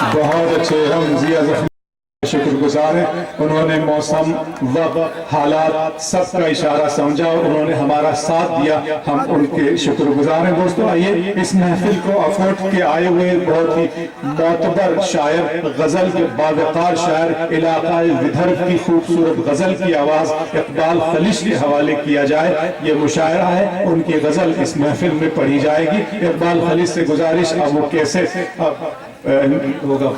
बहुत अच्छे, हम जिया जख्मी शुक्रगुजार हैं। उन्होंने मौसम, वक्त, हालात सबका इशारा समझा और उन्होंने हमारा साथ दिया, हम उनके शुक्रगुजार हैं। दोस्तों आइए इस महफिल को अफोर्ड के आए हुए बहुत ही मोतबर शायर, गजल के बावकार शायर, इलाका विदर्भ की खूबसूरत गजल की आवाज इकबाल खलिश के हवाले किया जाए। ये मुशायरा है, उनकी गजल इस महफिल में पढ़ी जाएगी। इकबाल खलिश से गुजारिश, अब वो कैसे होगा।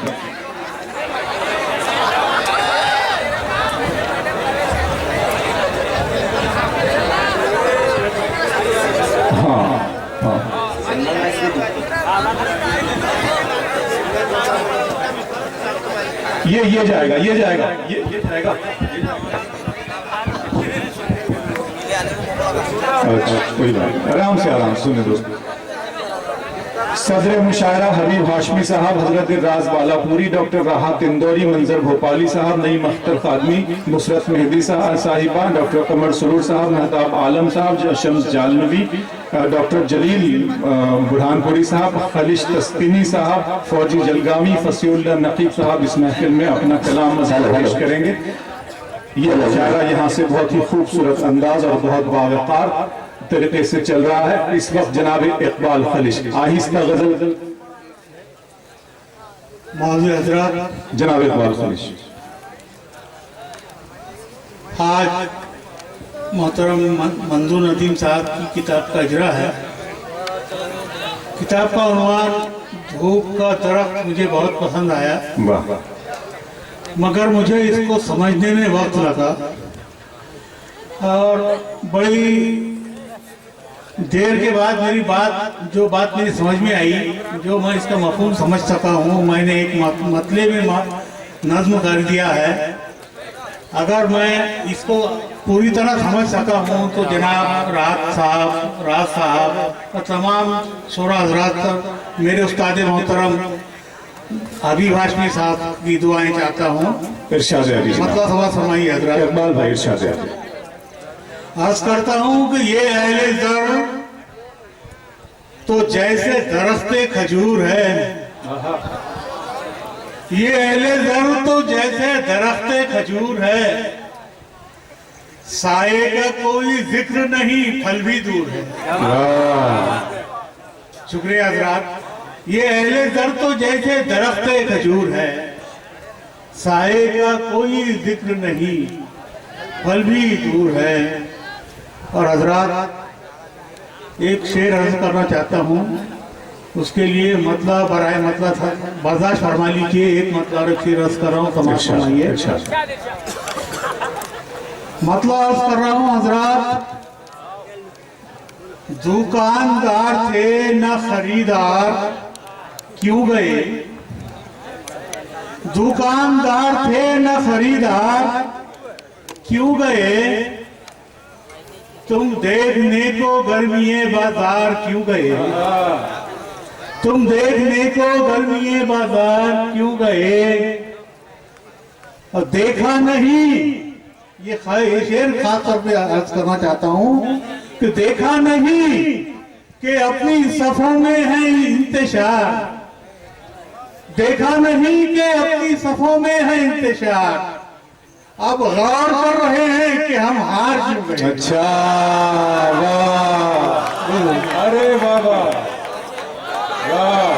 ये जाएगा, ये जाएगा, ये जाएगा। अच्छा कोई बात, आराम से सुने दोस्तों। सदर मुशायरा हबीब हाशमी साहब, हजरत राज बालापुरी, डॉक्टर राहत इंदौरी, मंजर भोपाली साहब, नईम अख्तर खादमी, नुसरत मेहदी साहिबा, डॉक्टर कमर सरूर साहब, महताब आलम साहब, शम्स जालनवी, डॉक्टर जलील बुरहानपुरी साहब, खलिश तस्तीनी साहब, फौजी जलगावी, फसीउल्लाह नकीब साहब इस महफिल में अपना कलाम पेश करेंगे। ये मुशायरा यहाँ से बहुत ही खूबसूरत अंदाज और बहुत बावकार तरीके से चल रहा है। इस वक्त जनाब इकबाल खलिश आहिस्ता गजल, जनाब इकबाल खलिश। आज मोहतरम मंजूर नदीम साहब की किताब का इजरा है। किताब का उन्वान धूप का दरख्त मुझे बहुत पसंद आया, मगर मुझे इसको समझने में वक्त लगा और बड़ी देर के बाद जो बात मेरी समझ में आई, जो मैं इसका मफहूम समझ सका हूँ, मैंने एक मतले में नज्म कर दिया है। अगर मैं इसको पूरी तरह समझ सका हूँ तो जनाब राज साहब और तमाम शोरा हजरात, मेरे उस्ताद मोहतरम हबीब हाशमी साहब की दुआएं चाहता हूँ। मतलब समझ फरमाइए हजरात। इकबाल भाई इरशाद अर्ज करता हूँ कि ये अहले ज़र तो जैसे दरख्ते खजूर है, ये अहले ज़र तो जैसे दरख्ते खजूर है, साए का कोई जिक्र नहीं, फल भी दूर है। शुक्रिया हजरात। ये अहले ज़र तो जैसे दरख्ते खजूर है, साए का कोई जिक्र नहीं, फल भी दूर है। और हजरात एक शेर अर्ज करना चाहता हूँ, उसके लिए मतलब बराए मतलब बर्दाश्त फरमा लीजिए। एक मतलब एक शेर अर्ज कर रहा हूँ, तमाम फरमाइए। मतलब अर्ज कर रहा हूँ हजरात, दुकानदार थे न खरीदार क्यों गए, दुकानदार थे न खरीदार क्यों गए, तुम देखने को गर्मीए बाजार क्यों गए, तुम देखने को गर्मीए बाजार क्यों गए, और देखा नहीं, ये शेर खास तौर पे अर्ज करना चाहता हूँ कि देखा नहीं कि अपनी सफों में है इंतशार, देखा नहीं कि अपनी सफों में है इंतशार, अब गौर कर रहे हैं कि हम हार क्यों गए। अच्छा वाह, अरे बाबा वाह।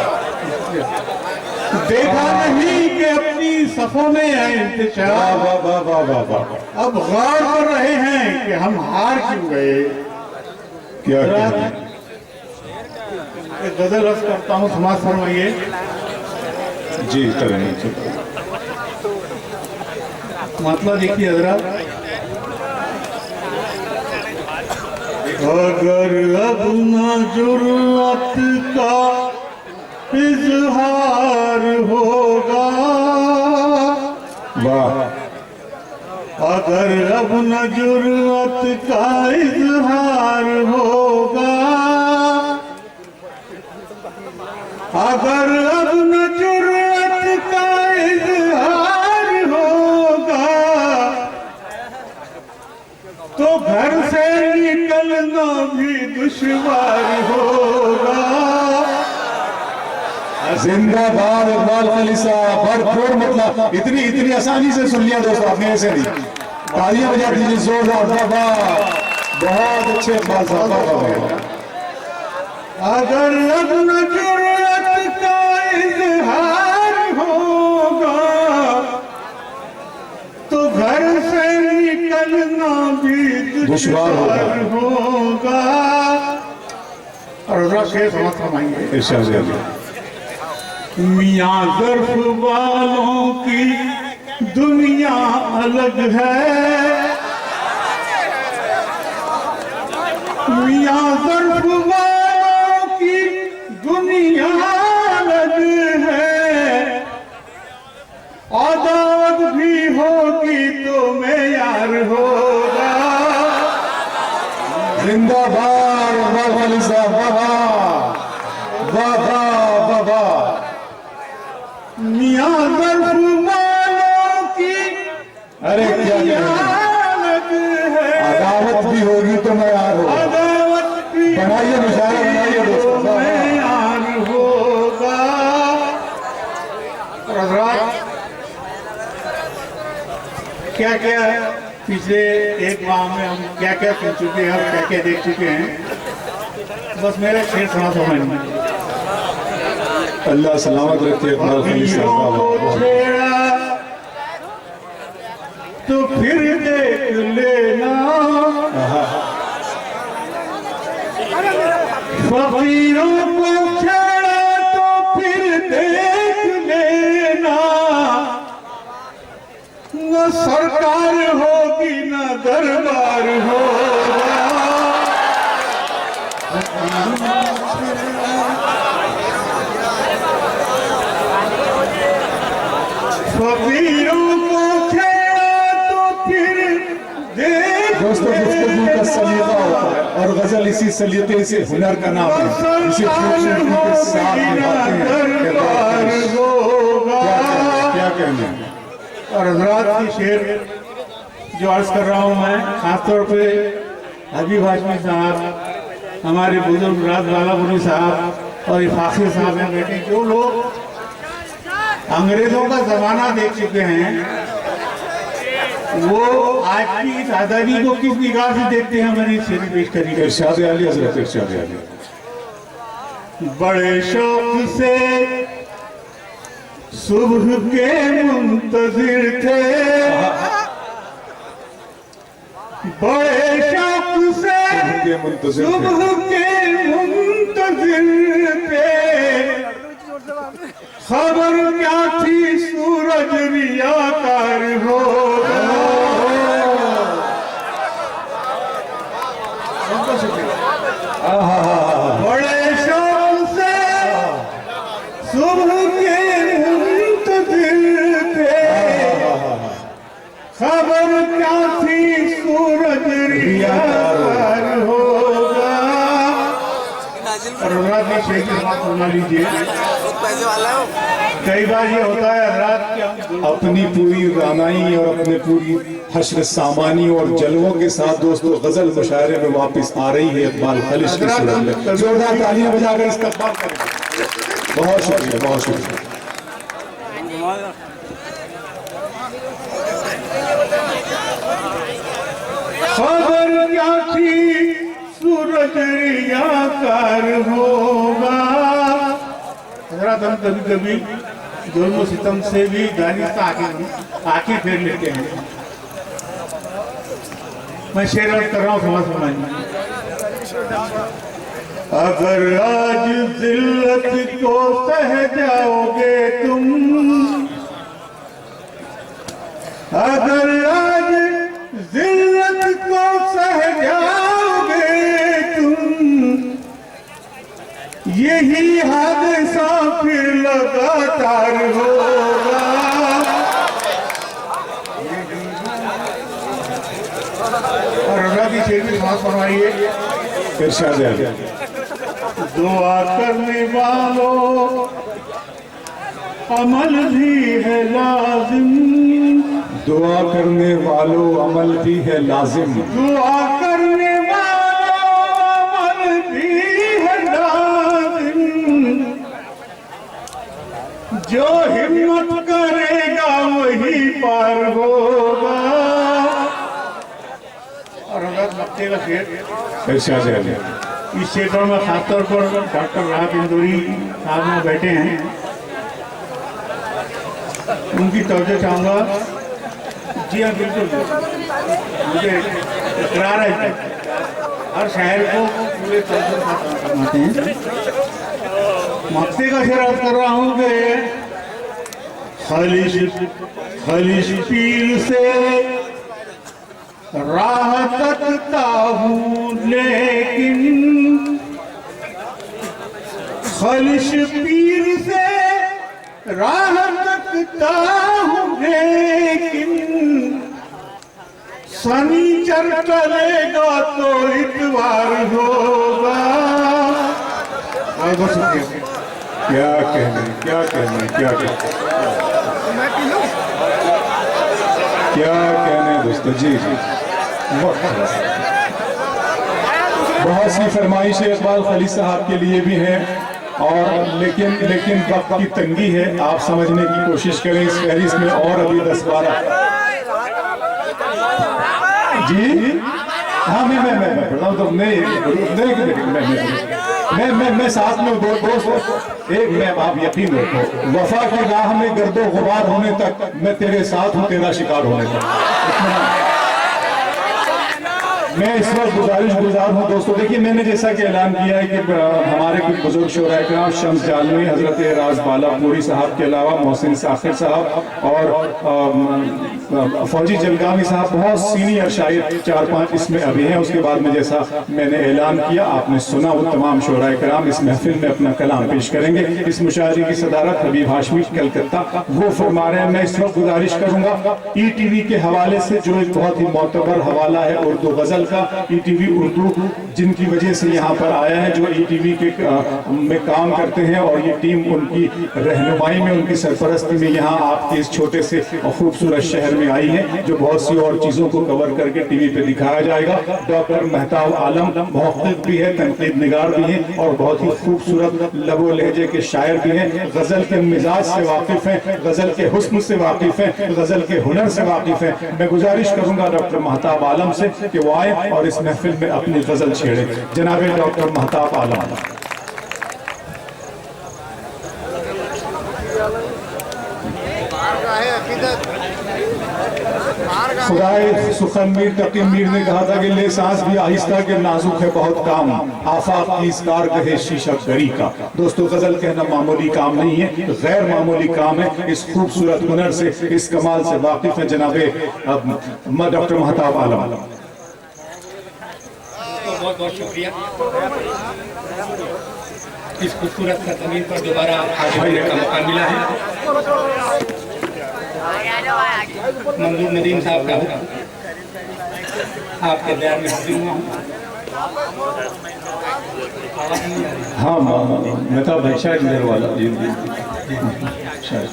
देखा नहीं कि अपनी सफों में है इंतशार, अब गौर कर रहे हैं कि हम हार क्यों गए। क्या गजल अर्ज करता हूँ, समाज फरमाइए। जी करें। मतलब देखिए हजरात, अगर अब न जुर्रत का इजहार होगा, वाह, अगर अब न जुर्रत का इजहार होगा, अगर अब न जुर्रत का इजहार होगा, तो घर से निकलना भी दुश्वार होगा। जिंदाबाद इकबाल खली साहब, भरपूर मतलब इतनी इतनी आसानी से सुन लिया दोस्तों आपने, ऐसे नहीं। तालियां बजा दीजिए जोरदार, वाह, बहुत अच्छे इकबाल साहब, वाह। अगर अपना जुर्रत का इजहार होगा तो घर से निकलना भी दुश्वार होगा। और शेर समाज फरमाएंगे, इरशाद है। मियाँ ज़र्फ वालों की दुनिया अलग है, मियाँ ज़र्फ वालों की दुनिया अलग है, अदावत भी होगी तो मेयार होगा। जिंदाबाद इकबाल खली साहब, वाह वाह वाह वाह। मियाँ ज़र्फ वालों की अरे क्या अलग है, अदावत भी होगी तो मैं यार हूँ। अदावत भी बनाइए मुशायरा, बनाइए दोस्तों, वाह, वाह। मेयार होगा। और हज़रात क्या क्या पिछले एक माह में हम क्या क्या सुन चुके हैं और क्या क्या देख चुके हैं, बस मेरा शेर सुना समझ में। अल्लाह सलामत रखे इकबाल खली साहब, को छेड़ा तो फिर देख लेना, फकीरों को छेड़ा तो फिर देख लेना, न सरकार होगी न दरबार होगा। फकीरों को छेड़ा तो फिर देख दोस्तों गुफ्तगू का सलीका होता है और गजल इसी सलीके से हुनर का नाम है, इसी खूबसूरती के साथ निभाते हैं। क्या कहना है? और हज़रात की शेर जो अर्ज कर रहा हूँ मैं, खासतौर पे हबीब हाशमी साहब, हमारे बुजुर्ग राज बालापुरी साहब और इफाखी साहब हैं बेटे, जो लोग अंग्रेजों का जमाना देख चुके हैं, वो आज की इस आज़ादी को किस निगाह से देखते हैं, मैंने शेर पेश करी। इरशाद आली हजरत, इरशाद आली। बड़े शौक से सुबह के मुंतजिर थे, बड़े शौक से सुबह के मुंतजिर थे, खबर क्या थी सूरज रियाकार होगा। बड़े शौक से सुबह के मुंतजिर थे, खबर क्या थी सूरज रियाकार होगा। और हज़रात शेर की बात सुना लीजिए। कई बार ये होता है हज़रात कि अपनी पूरी रानाई और अपने पूरी हश्र सामानी और जलवों के साथ दोस्तों गजल मुशायरे में वापस आ रही है इकबाल खलिश की सूरत में। जोरदार तालियां बजाकर इस्तकबाल करें। बहुत शुक्रिया, बहुत शुक्रिया। खबर क्या थी सूरज रियाकार होगा। हज़रात हम कभी कभी जुल्म सितम से भी दानिश आंखें फेर लेते हैं। मैं शेर अर्ज कर रहा हूँ, समझ समझ। अगर आज जिल्लत को सह जाओगे तुम, अगर आज जिल्लत को सह जाओगे तुम, यही हादसा फिर लगातार होगा। और रबी शेर की बात फरमाइए। इरशाद है। दुआ करने वालों अमल भी है लाजिम, दुआ करने वालों अमल भी है लाजिम, दुआ करने वालों अमल भी है लाजिम, जो हिम्मत करेगा वही पार होगा। और अगर मक्ते का शेर इरशाद है। इस क्षेत्र में खासतौर पर डॉक्टर राहत इंदौरी साहब में बैठे हैं, उनकी तवज्जो चाहूँगा। जी हाँ, बिल्कुल, मुझे इकरार है हर शहर को पूरे तवज्जो के साथ फरमाते हैं। मक्ते का शेर अर्ज कर रहा हूँ कि खलिश पीर से राह तकता हूँ लेकिन, खलिश पीर से राह तकता हूँ लेकिन, शनिचर चलेगा तो इतवार होगा। बहुत शुक्रिया। क्या कहने, क्या कहने, क्या कहने, क्या कहने दोस्तों। जी जी, बहुत सी फरमाइशें इकबाल खली साहब के लिए भी हैं, और लेकिन वक्त की तंगी है। आप समझने की कोशिश करें, इस फहरिस्त में और अभी 10-12। जी हाँ, मैं पढ़ा हूँ, तो मैं साथ में दोस्त एक, मैं आप यकीन रखो, वफा की राह में गर्दो गुबार होने तक मैं तेरे साथ हूँ, तेरा शिकार होने तक। मैं इस वक्त गुजार हूँ दोस्तों। देखिए, मैंने जैसा कि ऐलान किया है कि हमारे कुछ बुजुर्ग शोरा इकराम शम्स जालमी, हजरत राज बालापुरी साहब के अलावा मोहसिन साखिर साहब और फौजी जलगामी साहब, बहुत सीनियर शायर 4-5 इसमें अभी हैं। उसके बाद में जैसा मैंने ऐलान किया, आपने सुना, वो तमाम शोरा इकराम इस महफिल में अपना कलाम पेश करेंगे। इस मुशायरे की सदारत हबीब हाशमी कलकत्ता वो फरमा रहे हैं। मैं इस वक्त गुजारिश करूंगा ETV के हवाले से, जो एक बहुत ही मोतबर हवाला है उर्दू गजल का, ETV उर्दू जिनकी वजह से यहाँ पर आया है, जो ETV के में काम करते हैं, और ये टीम उनकी रहनुमाई में, उनकी सरपरस्ती में यहाँ आपके इस छोटे से खूबसूरत शहर में आई है, जो बहुत सी और चीजों को कवर करके टीवी पे दिखाया जाएगा। डॉक्टर मेहताब आलम मुहक्किक भी है, तनकीद निगार भी हैं, और बहुत ही खूबसूरत लबो लहजे के शायर भी हैं। गजल के मिजाज से वाकिफ हैं, गजल के हुस्न से वाकिफ हैं, गजल के हुनर से वाकिफ हैं। मैं गुजारिश करूंगा डॉक्टर मेहताब आलम से कि वो आए और इस महफिल में अपनी गजल छेड़े। जनाब डॉक्टर मेहताब आलम। खुदाए सुखन मीर तकी मीर ने कहा था कि ले सांस भी आहिस्ता के नाजुक है बहुत काम, आफाक की इस कारगह शीशा गरी का। दोस्तों, गजल कहना मामूली काम नहीं है, गैर मामूली काम है। इस खूबसूरत हुनर से, इस कमाल से वाकिफ है जनाबे डॉक्टर मेहताब आलम। बहुत बहुत शुक्रिया। इस खूबसूरत सरजमीन पर दोबारा हाजिर होने का मौका मिला है। मंजूर नदीम साहब का हुक्म, आपके दया में हाजिर हुआ हूँ। हाँ, मेहताब भाई शायद मेरे वाला शायद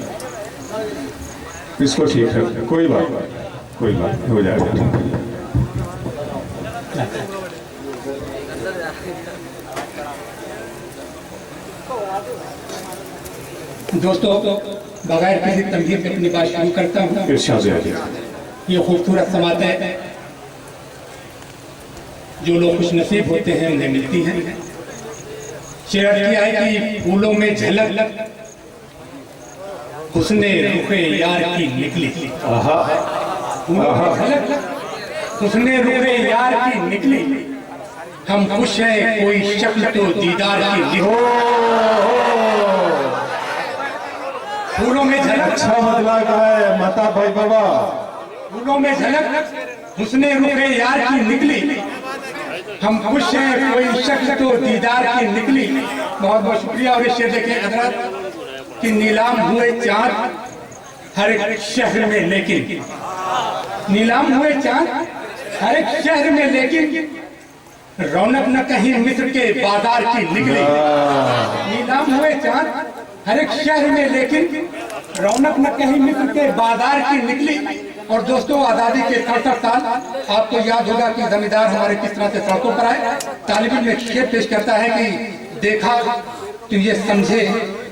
इसको ठीक है, कोई बात हो जाएगा। दोस्तों, बगैर किसी तमहीद के अपनी बात शुरू करता हूँ। ये खूबसूरत समातें जो लोग खुश नसीब होते हैं उन्हें मिलती हैं। शेर किया है कि फूलों में झलक हुस्ने रुखे यार की निकली, हुस्ने रुखे यार की निकली, हम खुश हैं कोई शक्ल तो दीदार की निकली। फूलों में झलक, अच्छा मतलब है माता भाई बाबा, फूलों में झलक हुस्ने रुखे यार की निकली, हम खुश हैं कोई शक्ल तो दीदार की निकली। बहुत बहुत शुक्रिया। और ये शेर देखें हजरत कि नीलाम हुए चांद हर एक शहर में, लेकिन नीलाम हुए चांद हर एक शहर में, लेकिन रौनक न कहीं मिस्र के बाजार की निकली। नीलाम हुए चांद हर एक शहर में, लेकिन रौनक न कहीं मिस्र के बाजार की निकली। और दोस्तों, आज़ादी के 67 साल, आपको याद होगा कि जमींदार हमारे किस तरह से सड़कों पर आए। तालिब इल्म एक शेर पेश करता है कि देखा तो ये समझे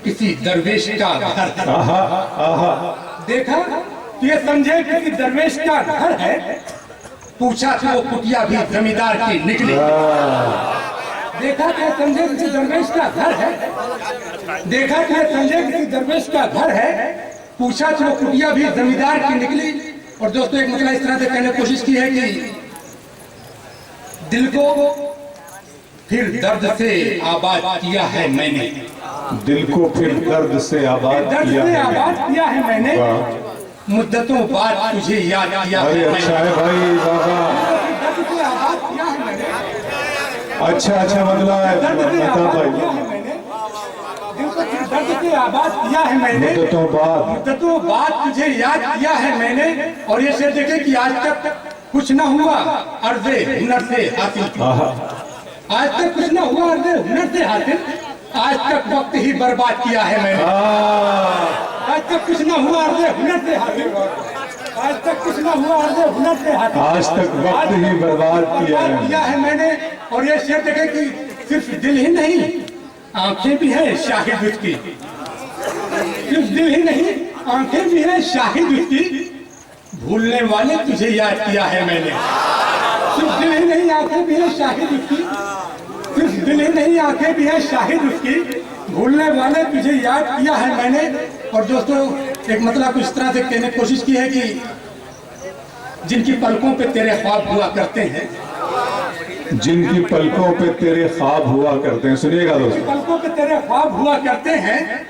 किसी दरवेश का घर है। आहा आहा देखा तो ये समझे किसी दरवेश का घर है, पूछा तो वो कुटिया भी जमींदार की निकली। देखा तो ये समझे किसी दरवेश का घर है, देखा तो ये समझे किसी दरवेश का घर है, पूछा तो वो कुटिया भी जमींदार की निकली। और दोस्तों एक मतलब इस तरह से कहने की कोशिश की है कि दिल को फिर दर्द से आबाद किया है मैंने, दिल को फिर दर्द से आबाद दर्द किया से है। आबाद किया है मैंने, वाह। मुद्दतों बाद तुझे याद किया अरे है अच्छा है भाई बाबा, दर्द से आबाद किया है मैंने, अच्छा बदला है दर्द से बता आबाद भाई। किया है मैंने, दिल को फिर दर्द से आबाद किया है मैंने, मुद्दतों बाद तुझे याद किया है मैंने। और ये शेर देखे कि आज तक कुछ न हुआ अर्ज़े हुनर से हासिल, आहा आज तक कुछ न हुआ अर्ज़े हुनर से हासिल, आज तक वक्त ही बर्बाद किया है मैंने, आज तक कुछ न हुआ अर्ज़े हुनर से हासिल, आज तक कुछ न हुआ अर्ज़े हुनर से हासिल, आज तक वक्त ही बर्बाद किया है मैंने। और ये शेर देखे कि सिर्फ दिल ही नहीं आंखें भी है शाहिद उसकी, सिर्फ दिल ही नहीं आंखें भी है शाहिद उसकी, भूलने वाले तुझे याद किया है मैंने, सिर्फ दिल ही नहीं आंखें भी है शाहिद उसकी, सिर्फ दिल ही नहीं आंखें भी है शाहिद उसकी, भूलने वाले तुझे याद किया है मैंने। और दोस्तों एक मतलब इस तरह से कहने की कोशिश की है कि जिनकी पलकों पे तेरे ख्वाब हुआ करते हैं, जिनकी पलकों पे तेरे ख्वाब हुआ करते हैं, सुनिएगा दोस्तों, पलकों पे तेरे ख्वाब हुआ करते हैं,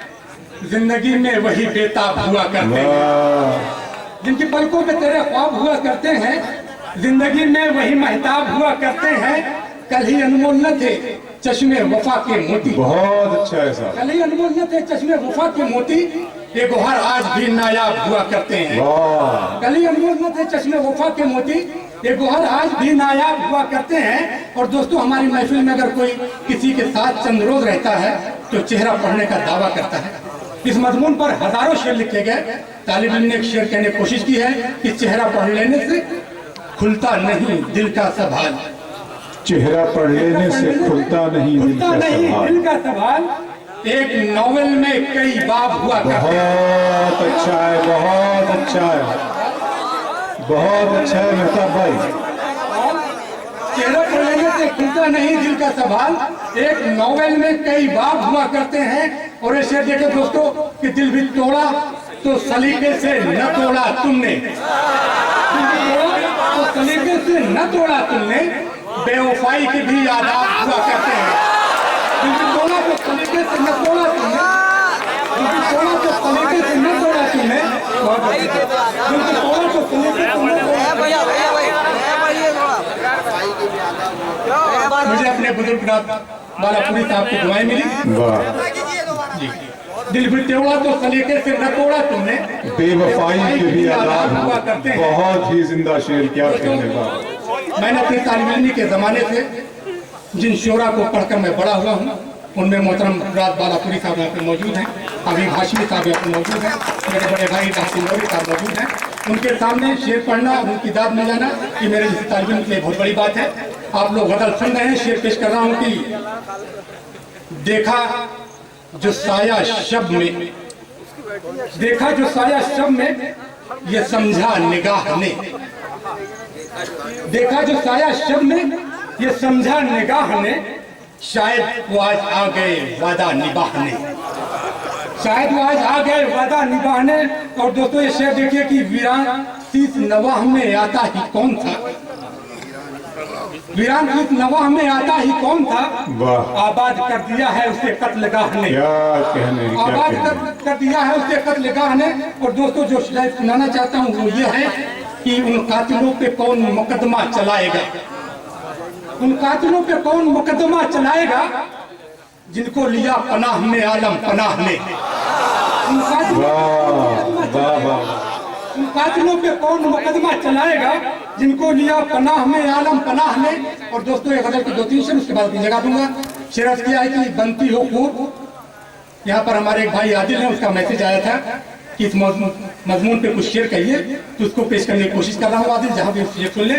जिंदगी में वही बेताब हुआ करते हैं, वाह। जिनकी पलकों पे तेरे ख्वाब हुआ करते हैं, जिंदगी में वही महताब हुआ करते हैं, कल ही अनमोल न थे चश्मे वफा के मोती, बहुत अच्छा है साहब, कल ही अनमोल न थे चश्मे वफा के मोती, ये गोहर आज भी नायाब हुआ करते हैं, वाह। कल ही अनमोल न थे चश्मे वफा के मोती, ये गोहर आज भी नायाब हुआ करते हैं। और दोस्तों हमारी महफिल में अगर कोई किसी के साथ चंद रोज रहता है तो चेहरा पढ़ने का दावा करता है। इस मजमून पर हजारों शेर लिखे गए। तालिब इल्म ने एक शेर कहने की कोशिश की है कि चेहरा पढ़ लेने से खुलता नहीं दिल का सवाल, चेहरा पढ़ लेने से खुलता नहीं दिल खुलता का नहीं सवाल। दिल का सवाल, एक नॉवेल में कई बाब हुआ करते हैं। बहुत अच्छा है, बहुत अच्छा है, बहुत अच्छा है मेहताब भाई। चेहरा पढ़ लेने से खुलता नहीं दिल का सवाल, एक नॉवेल में कई बाब हुआ करते हैं। और ये शेर देखे दोस्तों कि दिल भी तोड़ा तो सलीके से न तोड़ा तुमने, दिल भी तोड़ा तो सलीके से न तोड़ा तुमने, बेवफाई के भी आदाब हुआ करते हैं। दिल भी तोड़ा तो सलीके से न तोड़ा तुमने, दिल भी तोड़ा तो सलीके से न तोड़ा तुमने, दिल भी तोड़ा तो सलीके से न तोड़ा। मुझे अपने बुजुर्ग बालापुरी साहब की दुआएं मिली। वाह। जी। दिल भी तोड़ा तो सलीके से न तोड़ा तुमने, बेवफाई के भी आदाब हुआ करते हैं। बहुत ही जिंदा शेर, क्या कहने का। मैंने अपनी तालिब इल्मी के ज़माने से जिन शोरा को पढ़कर मैं बड़ा हुआ हूँ, उनमें मोहतरम राज बालापुरी साहब यहाँ पे मौजूद हैं, अभी हाशमी साहब यहाँ पे मौजूद हैं, मेरे बड़े भाई तासिंदौरी साहब मौजूद हैं। उनके सामने शेर पढ़ना, उनकी दाद मिल जाना, ये मेरे जैसे तालिब इल्म के लिए बहुत बड़ी बात है। आप लोग गज़ल सुन रहे हैं, शेर पेश कर रहा हूँ कि देखा जो साया शब में, देखा जो साया शब में, ये समझा निगाह ने, देखा जो साया शब में, ये समझा निगाह ने, शायद वो आज आ गए वादा निभाने, शायद वो आज आ गए वादा निभाने। और दोस्तों ये शेर देखिए कि वीरान शीश नवाह में आता ही कौन था, वीरान शीश नवाह में आता ही कौन था, वाह। आबाद कर दिया है उसे कत्लगाह ने, क्या कहने, क्या आबाद कहने। कर दिया है उसे कत्लगाह ने। और दोस्तों जो शायद सुनाना चाहता हूँ वो ये है कि उन कातिलों पे कौन मुकदमा चलाएगा, उन कातिलों पे कौन मुकदमा चलाएगा, जिनको लिया पनाह में आलम पनाह ने, उन कातिलों पे कौन मुकदमा चलाएगा, जिनको लिया पनाह में आलम पनाह ने। और दोस्तों ये गजल की 2-3 शेर उसके बाद जगह दूंगा। शेर अर्ज किया है कि बनती हो खूब, यहाँ पर हमारे एक भाई आदिल है, उसका मैसेज आया था कि इस मजमून पे कुछ शेर कहिए, तो उसको पेश करने की कोशिश कर रहा हूँ। आदिल जहाँ भी शेर सुन ले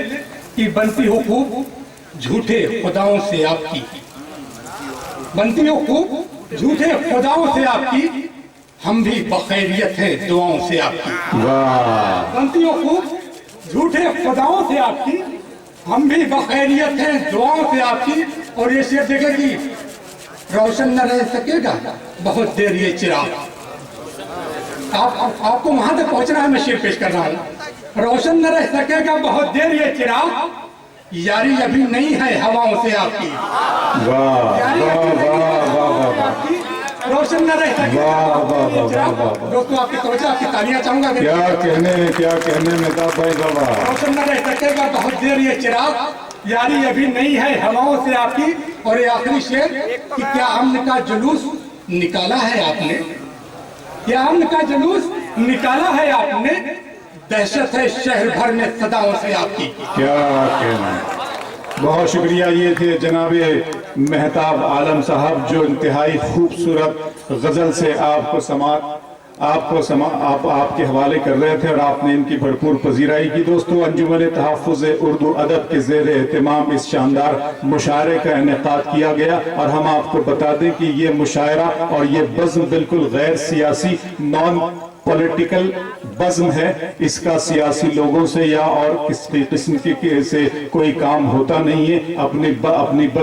कि बनती हो खूब झूठे खुदाओं से आपकी, बनती हो खूब झूठे खुदाओं से आपकी, हम भी बखैरियत हैं दुआओं से आपकी। वाह, पंक्तियों खूब। झूठे खुदाओं से आपकी, हम भी बखैरियत हैं दुआओं से आपकी। और ये शेर देखे कि रोशन न रह सकेगा बहुत देर ये चिराग। आपको वहां तक पहुंचना है, मैं शेर पेश कर रहा हूँ। रोशन न रह सकेगा बहुत देर ये चिराग, यारी अभी नहीं है हवाओं से आपकी। वाह, यारी वाह, अभी नहीं है वाह, हवाओं वाह, से वाह। आपकी, रोशन न रह सकेगा वाह, बहुत वाह, देर ये वाह, चिराग। वाह, वाह। दोस्तों आपकी तवज्जो, आपकी तालियां चाहूंगा। क्या कहने मेहताब भाई बाबा। रोशन न रह सकेगा बहुत देर ये चिराग, यारी अभी नहीं है हवाओं से आपकी। और ये आखिरी शेर कि क्या अमन का जुलूस निकाला है आपने, क्या अमन का जुलूस निकाला है आपने, दहशत है शहर भर में सदाओं से आपकी। क्या कहना, बहुत शुक्रिया। ये थे जनाबे मेहताब आलम साहब जो इंतहाई खूबसूरत गजल से आपके हवाले कर रहे थे और आपने इनकी भरपूर पजीराई की। दोस्तों, अंजुमन तहफ़्फ़ुज़ उर्दू अदब के ज़ेर एहतमाम इस शानदार मुशायरे का इनेकाद किया गया और हम आपको बता दें कि ये मुशायरा और ये बज़्म बिल्कुल गैर सियासी, नॉन पॉलिटिकल बज़्म है। इसका सियासी लोगों से या और किसी किस्म के से कोई काम होता नहीं है।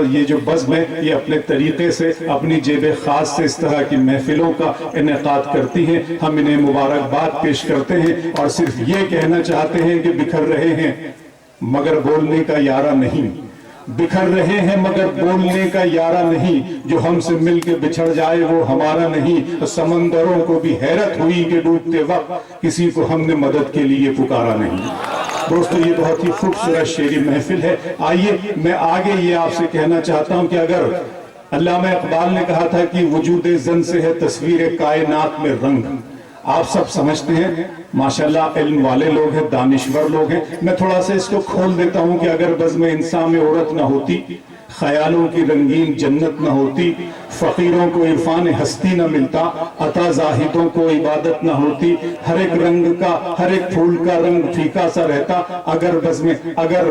ये जो बज़्म है ये अपने तरीके से, अपनी जेब खास से इस तरह की महफिलों का इनेकाद करती हैं। हम इन्हें मुबारकबाद पेश करते हैं और सिर्फ ये कहना चाहते हैं कि बिखर रहे हैं मगर बोलने का यारा नहीं, बिखर रहे हैं मगर बोलने का यारा नहीं, जो हमसे मिलके बिछड़ जाए वो हमारा नहीं। तो समंदरों को भी हैरत हुई कि डूबते वक्त किसी को हमने मदद के लिए पुकारा नहीं। दोस्तों, ये बहुत ही खूबसूरत शेरी महफिल है। आइए मैं आगे ये आपसे कहना चाहता हूं कि अगर अल्लामा इकबाल ने कहा था कि वजूद जन से है तस्वीर कायनात में रंग, आप सब समझते हैं, माशाल्लाह इल्म वाले लोग हैं, दानिश्वर लोग हैं। मैं थोड़ा सा इसको खोल देता हूं कि अगर बज़्म इंसान में औरत ना होती, ख्यालों की रंगीन जन्नत न होती, फकीरों को इरफान हस्ती न मिलता, अता जाहिदों को इबादत न होती, हर एक रंग का, हर एक फूल का रंग फीका सा रहता, अगर बज़्म अगर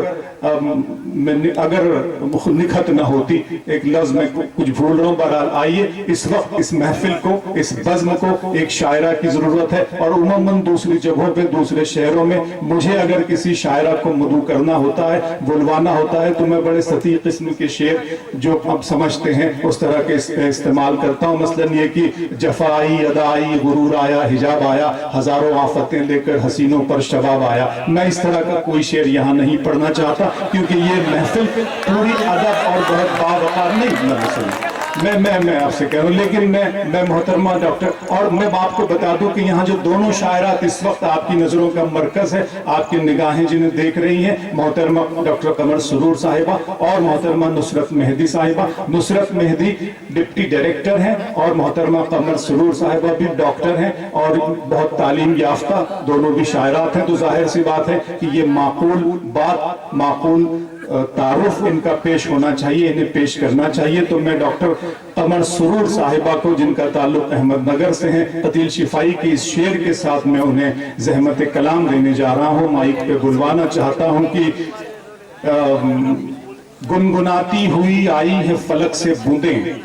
निखत न होती। एक लफ्ज में कुछ भूल रहा हूं, बहरहाल आइए इस वक्त इस महफिल को, इस बज़्म को एक शायरा की जरूरत है। और उमूमन दूसरी जगहों पे, दूसरे शहरों में मुझे अगर किसी शायरा को मदू करना होता है, बुलवाना होता है, तो मैं बड़े सती किस्म के शेर जो आप समझते हैं उस तरह के इस्तेमाल करता हूं। मसलन ये कि जफाई अदाई गुरूर आया, हिजाब आया, हजारों आफतें लेकर हसीनों पर शबाब आया। मैं इस तरह का कोई शेर यहाँ नहीं पढ़ना चाहता, क्योंकि ये महफिल पूरी अदब और बहुत बावकार नहीं। मैं आपसे कह रहा हूँ, लेकिन मैं मोहतरमा डॉक्टर, और मैं आपको बता दूं कि यहाँ जो दोनों शायरात इस वक्त आपकी नजरों का मरकज है, आपकी निगाहें जिन्हें देख रही हैं, मोहतरमा डॉक्टर कमर सुरूर साहिबा और मोहतरमा नुसरत मेहदी साहिबा। नुसरत मेहदी डिप्टी डायरेक्टर हैं और मोहतरमा कमर सुरूर साहिबा भी डॉक्टर हैं और बहुत तालीम याफ्ता दोनों भी शायरात हैं। तो जाहिर सी बात है कि ये माकूल बात, माकूल तारुफ इनका पेश होना चाहिए, इन्हें पेश करना चाहिए। तो मैं डॉक्टर कमर सुरूर साहिबा को, जिनका ताल्लुक अहमदनगर से है, कतील शिफाई की इस शेर के साथ मैं उन्हें ज़हमत कलाम देने जा रहा हूँ। माइक पे बुलवाना चाहता हूँ कि गुनगुनाती हुई आई है फलक से बूंदें,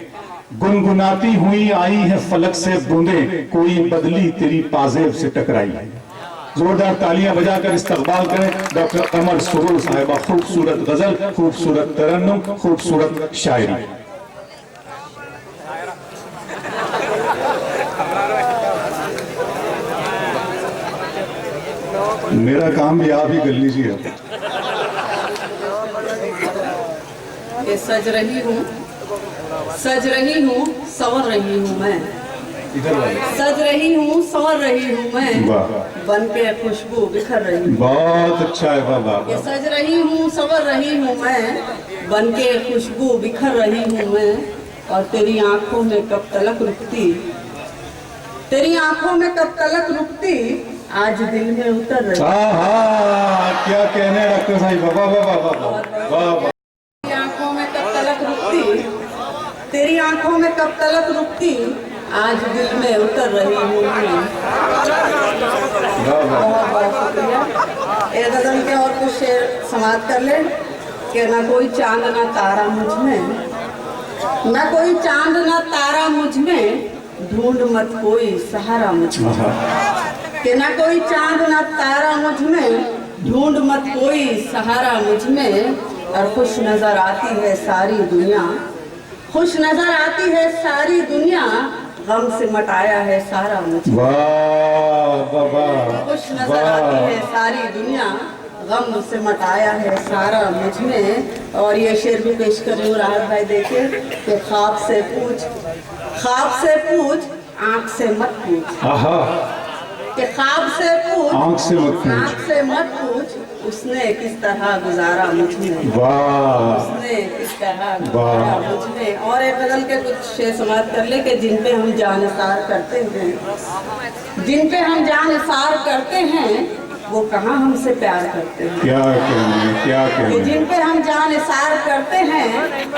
गुनगुनाती हुई आई है फलक से बूंदें, कोई बदली तेरी पाजेब से टकराई है। जोरदार तालियां बजाकर इस्तकबाल करें डॉक्टर कमर सुरूर साहिबा। खूबसूरत गजल, खूबसूरत तरन्नुम, खूबसूरत शायरी। मेरा काम भी आप ही कर लीजिए। ये सज रही हूँ, सज रही हूँ, संवर रही हूँ मैं, सज रही हूँ, संवर रही हूँ मैं, बन के खुशबू बिखर रही हूँ। बहुत अच्छा है बाबा। ये सज रही हूँ, संवर रही हूँ मैं, बन के खुशबू बिखर रही हूँ मैं, और तेरी आंखों में कब तलक रुकती, तेरी आंखों में कब तलक रुकती, आज दिल में उतर रही। क्या कहने डॉक्टर साहिब, बाबा बाबा बाबा। तेरी आंखों में कब तलक रुकती, तेरी आंखों में कब तलक रुकती, आज दिल में उतर रही हूँ मैं। बहुत बहुत शुक्रिया। ये गजल के और कुछ शेर समाप्त कर ले कि ना कोई चांद ना तारा मुझ में, मैं कोई चांद ना तारा मुझ में, ढूंढ मत कोई सहारा मुझ में। कि ना कोई चांद ना तारा मुझ में, ढूंढ मत कोई सहारा मुझ में। और खुश नजर आती है सारी दुनिया, खुश नजर आती है सारी दुनिया, गम से मटाया है सारा मुझ में। वाह वाह वाह, खुश नजर आती है सारी दुनिया, गम से मटाया है सारा मुझ में। और ये शेर भी पेश कर रही हूँ राहत भाई, देखिए कि ख्वाब से पूछ, ख्वाब से पूछ, आंख से मत पूछ। आहा, कि ख्वाब से पूछ, आंख से मत पूछ। आंख से मत पूछ, उसने किस तरह गुजारा मुझ में, वाह उसने किस तरह गुजारा मुझ में। और एक गजल के कुछ शेर समाप्त कर ले कि जिन पे हम जानिसार करते हैं, जिन पे हम जानिसार करते हैं, वो कहाँ हमसे प्यार करते हैं। क्या कहने, क्या कि कहने। जिन पे हम जानिसार करते हैं,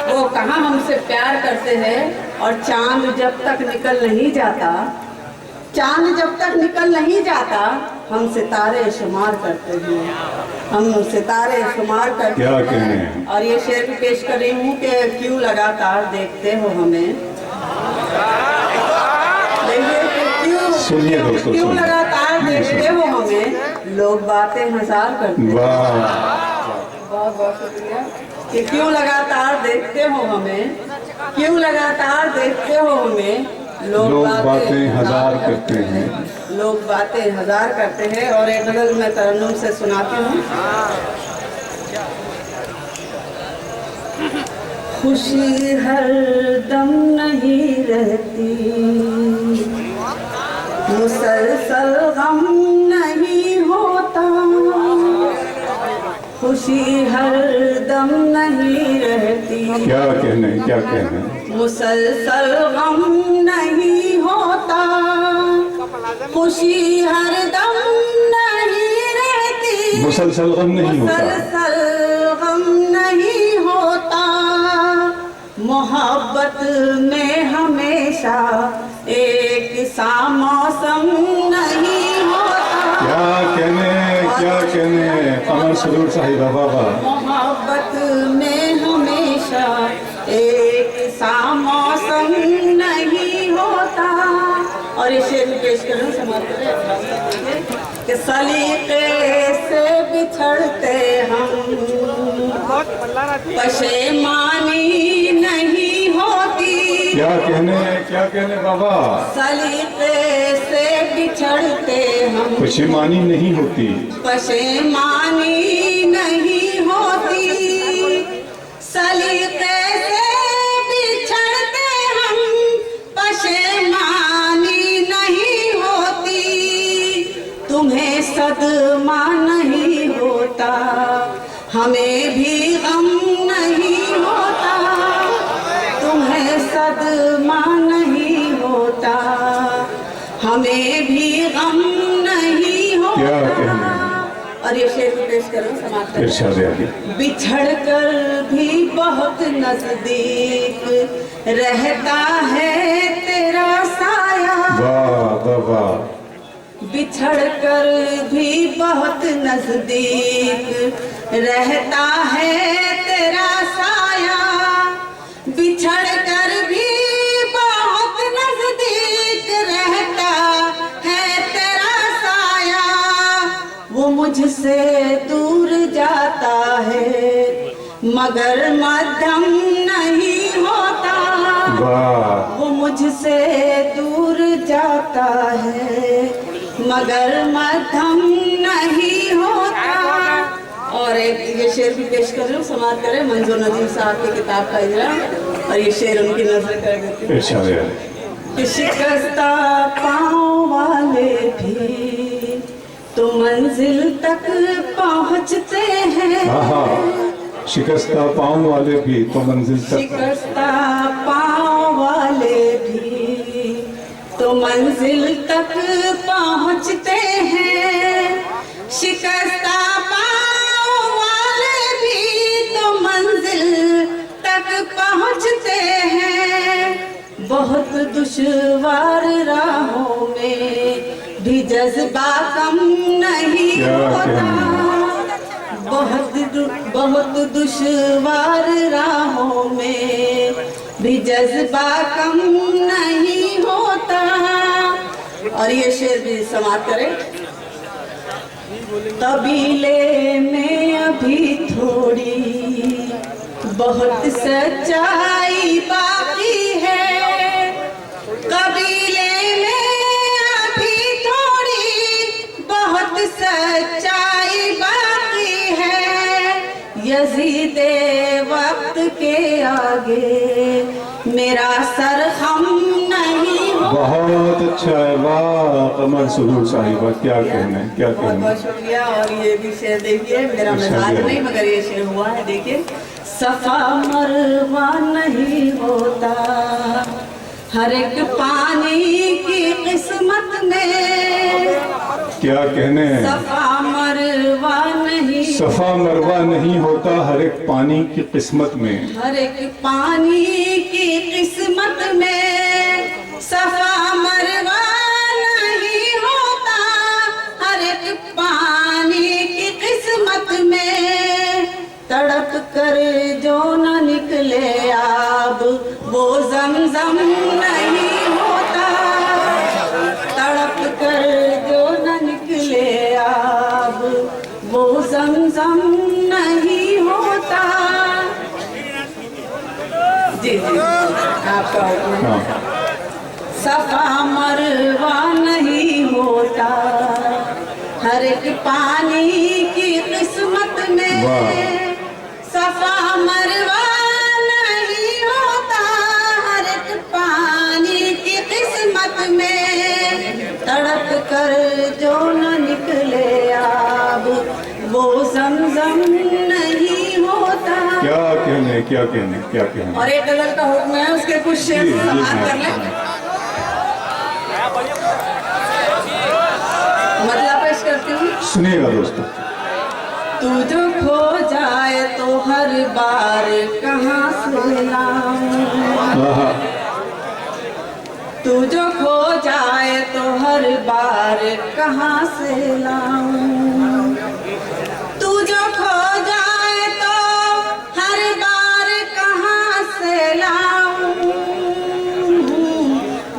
वो कहाँ हमसे प्यार करते हैं। और चांद जब तक निकल नहीं जाता, चांद जब तक निकल नहीं जाता, हम सितारे शुमार करते हैं, हम सितारे शुमार करते क्या हैं। कहने। और ये शेर भी पेश कर रही हूँ कि क्यों लगातार देखते हो हमें। देखिए कि सुनिए दोस्तों, क्यों सुनिए। लगातार देखते हो हमें, लोग बातें हजार करते हैं। वाह, बहुत बहुत शुक्रिया। कि क्यों लगातार देखते हो हमें, क्यों लगातार देखते हो हमें, लोग बातें हजार करते हैं। लोग बातें हजार करते हैं। और एक गजल मैं तरन्नुम से सुनाती हूँ। खुशी हर दम नहीं रहती, मुसलसल गम नहीं होता। खुशी हर दम नहीं रहती, क्या कहने, क्या कहने। मुसलसल गम नहीं होता। खुशी हर दम नहीं रहती, मुसलसल गम नहीं होता। मुसलसल गम नहीं होता। मोहब्बत में हमेशा एक सा मौसम नहीं होता। क्या कहने, क्या कहने। कमर सरूर साहिब, बाबा। मोहब्बत में हमेशा एक सा मौसम नहीं होता। और ये शेर भी पेश करूं, समाप्त करें कि सलीके से बिछड़ते हम, पशेमानी नहीं होती। क्या कहने, क्या कहने बाबा। सलीके से बिछड़ते हम, पशेमानी नहीं होती। पशेमानी नहीं होती। सलीके से बिछड़ते हम, पशेमानी नहीं होती। तुम्हें सदमा नहीं होता, हमें भी गम नहीं होता। तुम्हें सदमा नहीं होता, हमें भी गम नहीं होता। क्या कहने। और ये शेर भी पेश करूं, समाप्त करूं। इरशाद आगे। बिछड़ कर भी बहुत नजदीक रहता है तेरा साया। वाह वाह वाह। बिछड़ कर भी बहुत नजदीक रहता है तेरा साया। बिछड़ कर भी बहुत नजदीक रहता है तेरा साया। वो मुझसे दूर जाता है मगर मध्यम नहीं होता। वाह। वो मुझसे दूर जाता है मगर मध्यम नहीं होता। और एक ये शेर भी पेश कर रही हूँ, समाप्त करें। मंजूर नदीम साहब की किताब का इजरा, और ये शेर उनकी नजर कर देती हूँ। इरशाद आगे। कि शिकस्ता पाँव वाले भी तो मंजिल तक पहुँचते हैं। आहा, शिकस्ता पाँव वाले भी तो मंजिल तक। शिकस्ता पाँव वाले भी तो मंजिल तक पहुँचते हैं। शिकस्ता पाँव वाले भी तो मंजिल तक पहुँचते हैं। बहुत दुश्वार राहों में भी जज्बा कम नहीं होता। बहुत दुश्वार राहों में भी जज्बा कम नहीं होता। और ये शेर भी समाप्त करें। कबीले में अभी थोड़ी बहुत सच्चाई बाकी है, कबीले में अभी थोड़ी बहुत सच्चाई बाकी है। यजीदे वक्त के आगे मेरा सर हम नहीं हो। बहुत अच्छा है, वाह कमर सुरूर साहिबा, क्या कहना है, क्या बहुत कहना बहुत है। शुक्रिया। और ये भी शेर देखिए, मेरा मिजाज नहीं मगर ये शेर हुआ है। देखिए, सफा मरवा नहीं होता हर एक पानी की किस्मत में। क्या कहने हैं, सफा मरवा नहीं, सफा मरवा नहीं होता हर एक पानी की किस्मत में। हर एक पानी की किस्मत में सफा मरवा नहीं होता। हर एक पानी की किस्मत में तड़प कर जो न निकले आब वो जमजम नहीं होता। तड़प कर जो न निकले आब वो जमजम नहीं होता। जी जी आपका हुक्म। हाँ, सफा मरवा नहीं होता हर एक पानी की किस्मत में। वाह। सफा मरवा नहीं होता हर एक पानी की किस्मत में। तड़प कर जो न निकले आब वो जमजम नहीं होता। क्या कहने, क्या कहने, क्या कहने। और एक गजल का हुक्म है, उसके कुछ शेर जी, जी, समाप्त कर लें। मतलब पेश करती हूँ। सुनिएगा दोस्तों। तू जो खो जाए तो हर बार कहाँ से लाऊं। आहा, तू जो खो जाए तो हर बार कहाँ से लाऊं। तू जो खो जाए तो हर बार कहाँ से लाऊं।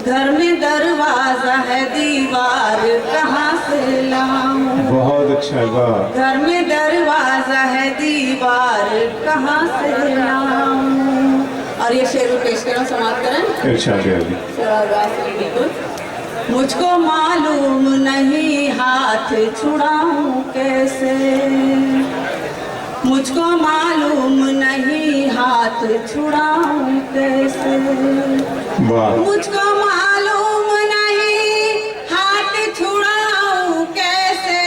घर में दरवाजा है दीवार कहाँ से लाऊं। बहुत अच्छा है, वाह। घर में दरवाजा है दीवार कहाँ से लाऊं। और ये शेर को पेश करो, समाप्त करें। इरशाद है अली। बिल्कुल। मुझको मालूम नहीं हाथ छुड़ाऊं कैसे। मुझको मालूम नहीं हाथ छुड़ाऊं कैसे। वाह। मुझको मालूम नहीं हाथ छुड़ाऊं कैसे।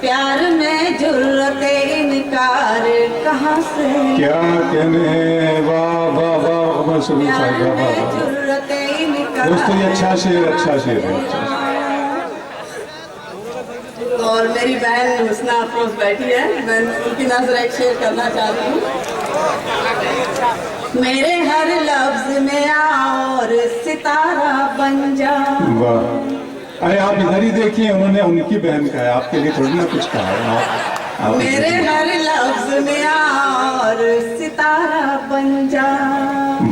प्यार में जुर्रते इनकार कहाँ से। क्या कहने हैं, वाह वाह वाह कमर सुरूर प्यार साहिबा, वाह में वाह। जुर्रते इनकार। दोस्तों ये अच्छा शेर, अच्छा शेर है, अच्छा। और मेरी बहन हुस्ना अफरोज बैठी है, मैं उनकी नजर एक शेर करना चाहती हूँ। मेरे हर लफ्ज में और सितारा बन जा। वाह। अरे आप इधर ही देखिए, उन्होंने उनकी बहन का है, आपके लिए थोड़ी ना कुछ कहा है। आप मेरे हर लफ्ज में और सितारा बन जा।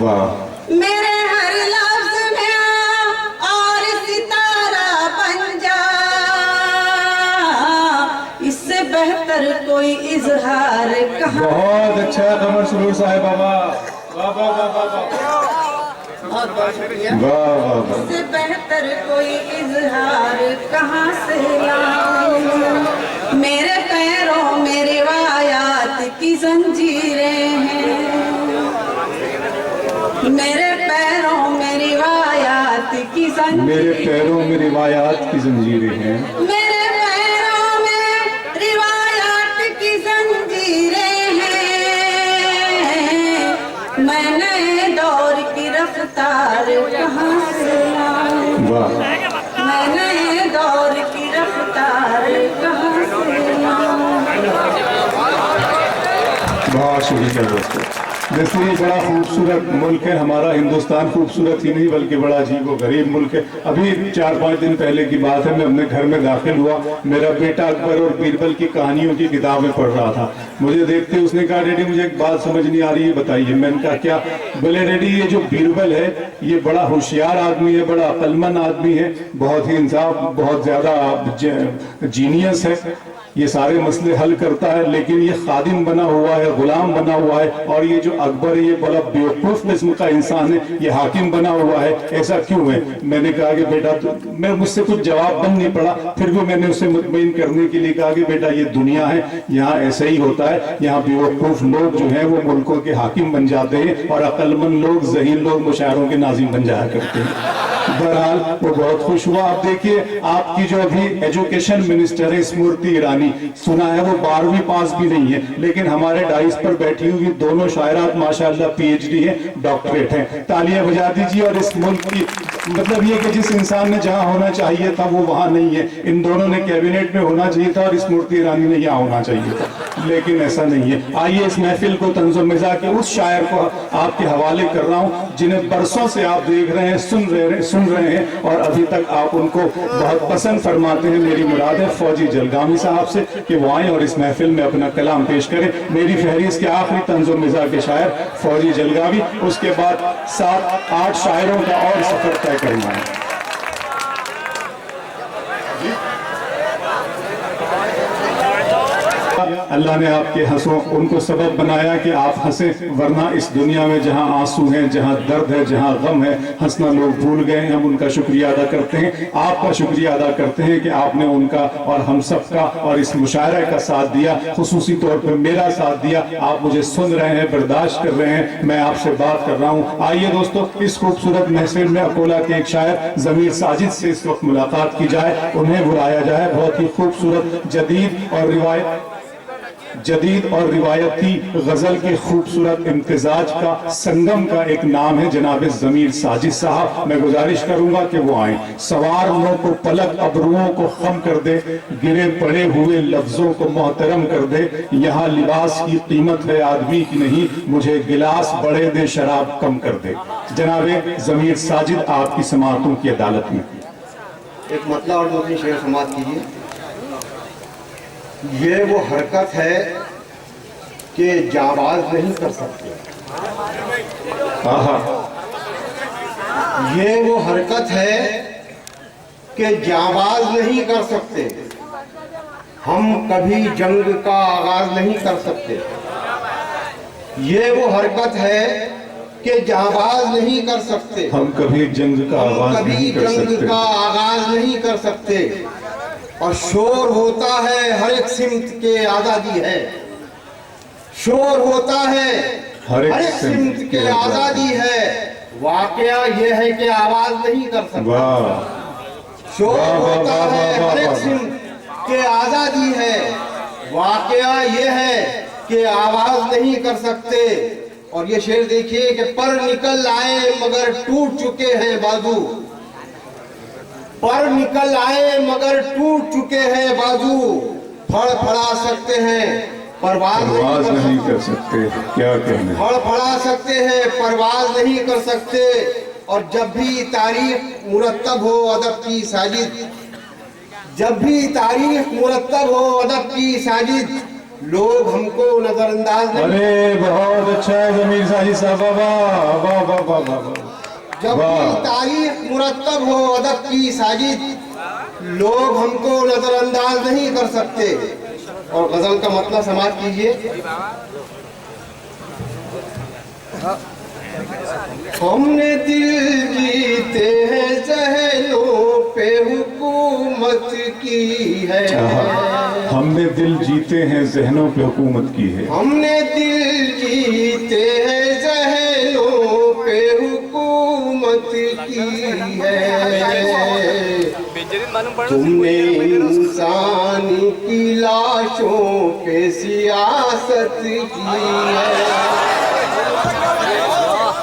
वाह। मेरे हर लफ्ज में और सितारा बन जा। इससे बेहतर कोई इजहार कहाँ। बहुत अच्छा है कमर सुरूर साहिबा, वाह वाह वाह वाह वाह बहुत बहुत शुक्रिया। वाह वाह वाह। इससे बेहतर कोई इजहार कहाँ से लाऊं। मेरे पैरों में रिवायात की जंजीरें हैं। मेरे पैरों में रिवायात की मेरे जंजीरें। पैरों में रिवायात की जंजीरें हैं। मेरे पैरों में रिवायात की जंजीरें हैं। मैं नए दौर की रफ्तार कहाँ से लाऊं। वाह। मैं नए दौर की रफ्तार कहाँ से लाऊं। बहुत शुक्रिया दोस्तों। जैसे ये बड़ा खूबसूरत मुल्क है हमारा हिंदुस्तान, खूबसूरत ही नहीं बल्कि बड़ा अजीब व गरीब मुल्क है। अभी 4-5 दिन पहले की बात है, मैं अपने घर में दाखिल हुआ, मेरा बेटा अकबर और बीरबल की कहानियों की किताबें पढ़ रहा था। मुझे देखते उसने कहा, डैडी मुझे एक बात समझ नहीं आ रही है, बताइए। मैंने कहा क्या? बोले डैडी ये जो बीरबल है ये बड़ा होशियार आदमी है, बड़ा अक्लमंद आदमी है, बहुत ही इंसाफ, बहुत ज्यादा जीनियस है, ये सारे मसले हल करता है, लेकिन ये खादिम बना हुआ है, गुलाम बना हुआ है। और ये जो अकबर है ये बड़ा बेवकूफ किस्म का इंसान है, ये हाकिम बना हुआ है, ऐसा क्यों है? मैंने कहा कि बेटा मैं मुझसे कुछ जवाब बन नहीं पड़ा, फिर भी मैंने उसे मुतमईन करने के लिए कहा कि बेटा ये दुनिया है, यहाँ ऐसे ही होता है, यहाँ बेवकूफ लोग जो है वो मुल्कों के हाकिम बन जाते हैं और अक्लमंद लोग, ज़हीन लोग मुशायरों के नाज़िम बन जाया करते हैं। बहरहाल वो बहुत खुश हुआ। आप देखिए आपकी जो अभी एजुकेशन मिनिस्टर है स्मृति ईरानी, सुना है वो 12वीं पास भी नहीं है, लेकिन हमारे डाइस पर बैठी हुई दोनों शायरात माशाअल्लाह PhD है, डॉक्टरेट है। तालियां बजा दीजिए। और इस मुल्क की मतलब ये कि जिस इंसान ने जहां होना चाहिए था वो वहां नहीं है। इन दोनों ने कैबिनेट में होना चाहिए था और स्मृति ईरानी ने यहाँ होना चाहिए था, लेकिन ऐसा नहीं है। आइए इस महफिल को तंज़ो मिज़ा के उस शायर को आपके हवाले कर रहा हूँ जिन्हें बरसों से आप देख रहे हैं, सुन रहे हैं और अभी तक आप उनको बहुत पसंद फरमाते हैं। मेरी मुराद है फौजी जलगामी साहब से कि वो आए और इस महफिल में अपना कलाम पेश करें। मेरी फहरिस्त के आखिरी तंज़ो मिज़ा के शायर फौजी जलगावी, उसके बाद 7-8 शायरों का और सफर तय करना है। अल्लाह ने आपके हंसों उनको सबब बनाया कि आप हंसे, वरना इस दुनिया में जहां आंसू हैं, जहां दर्द है, जहां गम है, हंसना लोग भूल गए हैं। हम उनका शुक्रिया अदा करते हैं, आपका शुक्रिया अदा करते हैं कि आपने उनका और हम सब का और इस मुशायरे का साथ दिया, खुसूसी तौर पर मेरा साथ दिया। आप मुझे सुन रहे हैं, बर्दाश्त कर रहे हैं, मैं आपसे बात कर रहा हूँ। आइए दोस्तों इस खूबसूरत महफिल में अकोला के एक शायर ज़मीर साजिद से इस वक्त मुलाकात की जाए, उन्हें बुलाया जाए। बहुत ही खूबसूरत जदीद और रिवायती गजल के खूबसूरत इम्तिजाज का संगम का एक नाम है जनाब ज़मीर साजिद साहब। मैं गुजारिश करूंगा कि वो आए। सवारों को पलक अबरुओं को खम कर दे, गिरे पड़े हुए लफ्जों को मोहतरम कर दे। यहाँ लिबास की कीमत है आदमी की नहीं, मुझे गिलास बड़े दे शराब कम कर दे। जनाब ज़मीर साजिद आपकी समाअतों की अदालत में। एक मतलब और दूसरी शेर समाप्त कीजिए। ये वो हरकत है कि जाबाज नहीं कर सकते। ये वो हरकत है कि जाबाज नहीं कर सकते। हम कभी जंग का आगाज नहीं कर सकते। ये वो हरकत है कि जाबाज नहीं कर सकते। हम कभी जंग का आगाज नहीं कर सकते। और शोर होता है हर एक सिमत के आजादी है। शोर होता है हर एक सिमत के आजादी है। वाकया ये है कि आवाज नहीं कर सकता। शोर होता है हर एक सिमत के आजादी है। वाकया ये है कि आवाज नहीं कर सकते। और ये शेर देखिए कि पर निकल आए मगर टूट चुके हैं बाजू। पर निकल आए मगर टूट चुके हैं बाजू। फड़फड़ा सकते हैं परवाज नहीं कर सकते। क्या कहने? फड़फड़ा सकते हैं परवाज नहीं कर सकते। और जब भी तारीख मुरत्तब हो अदब की साजिद, जब भी तारीख मुरत्तब हो अदब की साजिद, लोग हमको नजरअंदाज नहीं। अरे बहुत अच्छा है ज़मीर साजिद साहब, वाह वाह वाह वाह वाह। जब भी तारीख मुरत्तब हो अदब की साजिद, लोग हमको नजरअंदाज नहीं कर सकते। और गजल का मतलब समाप्त कीजिए। हमने दिल जीते हैं ज़हनों पे हुकूमत की है। हमने दिल जीते हैं ज़हनों पे हुकूमत की है। हमने दिल जीते हैं ज़हनों पे हुकूमत की है। तुमने इंसान की लाशों पे सियासत की है।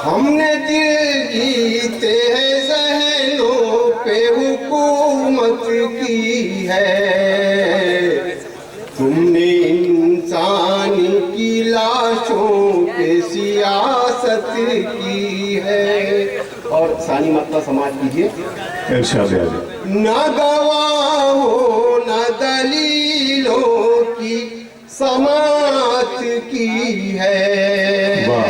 हमने दिल जीते हैं ज़हनों पे हुकूमत की है। तुमने इंसान की लाशों पे सियासत की है। और सानी मतलब समाज कीजिए। इरशाद है। न गवाहों न दलीलों की समात की है। वाह।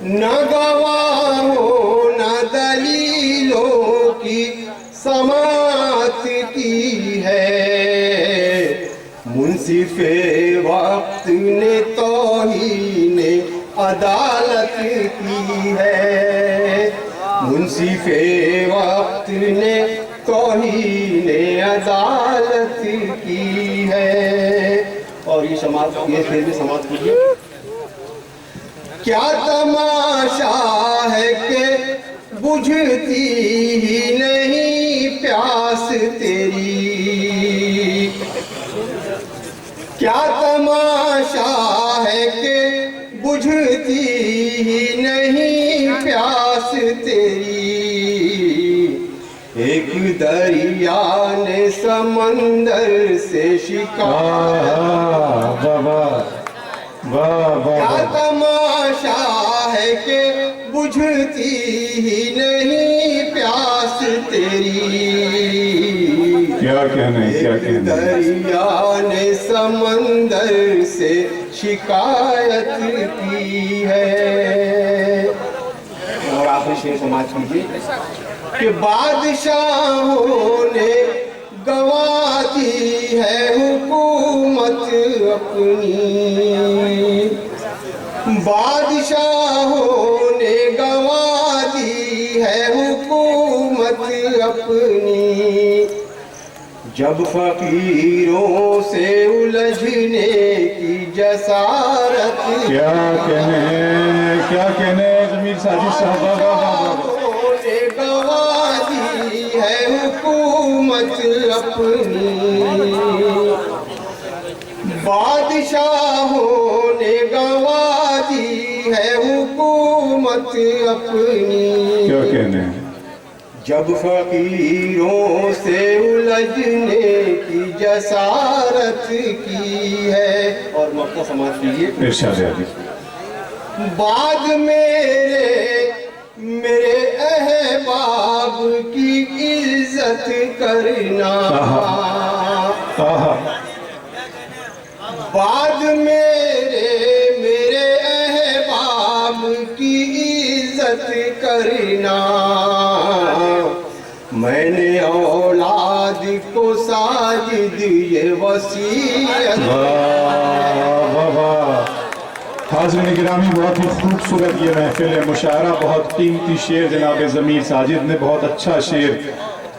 न गवाहों न दलीलों की समात की है। मुंसिफे वक्त ने तौहीने अदालत की है। मुंसिफे वक्त ने तौहीने अदालत की है। और ये समाज, ये फिर भी समाज कीजिए। क्या तमाशा है कि बुझती ही नहीं प्यास तेरी। क्या तमाशा है कि बुझती ही नहीं प्यास तेरी। एक दरिया ने समंदर से शिकार। क्या तमाशा है कि बुझती ही नहीं प्यास तेरी। क्या कहने, क्या कहने। दरिया ने समंदर से शिकायत की है। और आखिरी शेर समाज कीजिए कि बादशाहों ने गवा दी है हुकूमत अपनी। बादशाहों ने गवा दी है हुकूमत अपनी। जब फकीरों से उलझने की जसारत। क्या कहने जमीर साजिद साहब। ने गवा दी है हुकूमत अपनी। बादशाहों ने गवा दी है हुकूमत अपनी। क्या कहने। जब फकीरों से उलझने की जसारत की है। और मक्का समाज कीजिए। इरशाद है। बाद मेरे अहबाब की इज्जत करना। बाद मेरे अहबाब की इज्जत करना। मैंने औलाद को साजिद ये वसीयत। हाज़िरीन गिरामी, बहुत ही खूबसूरत ये महफिल है। मुशायरा बहुत कीमती शेर जनाब ज़मीर साजिद ने बहुत अच्छा शेर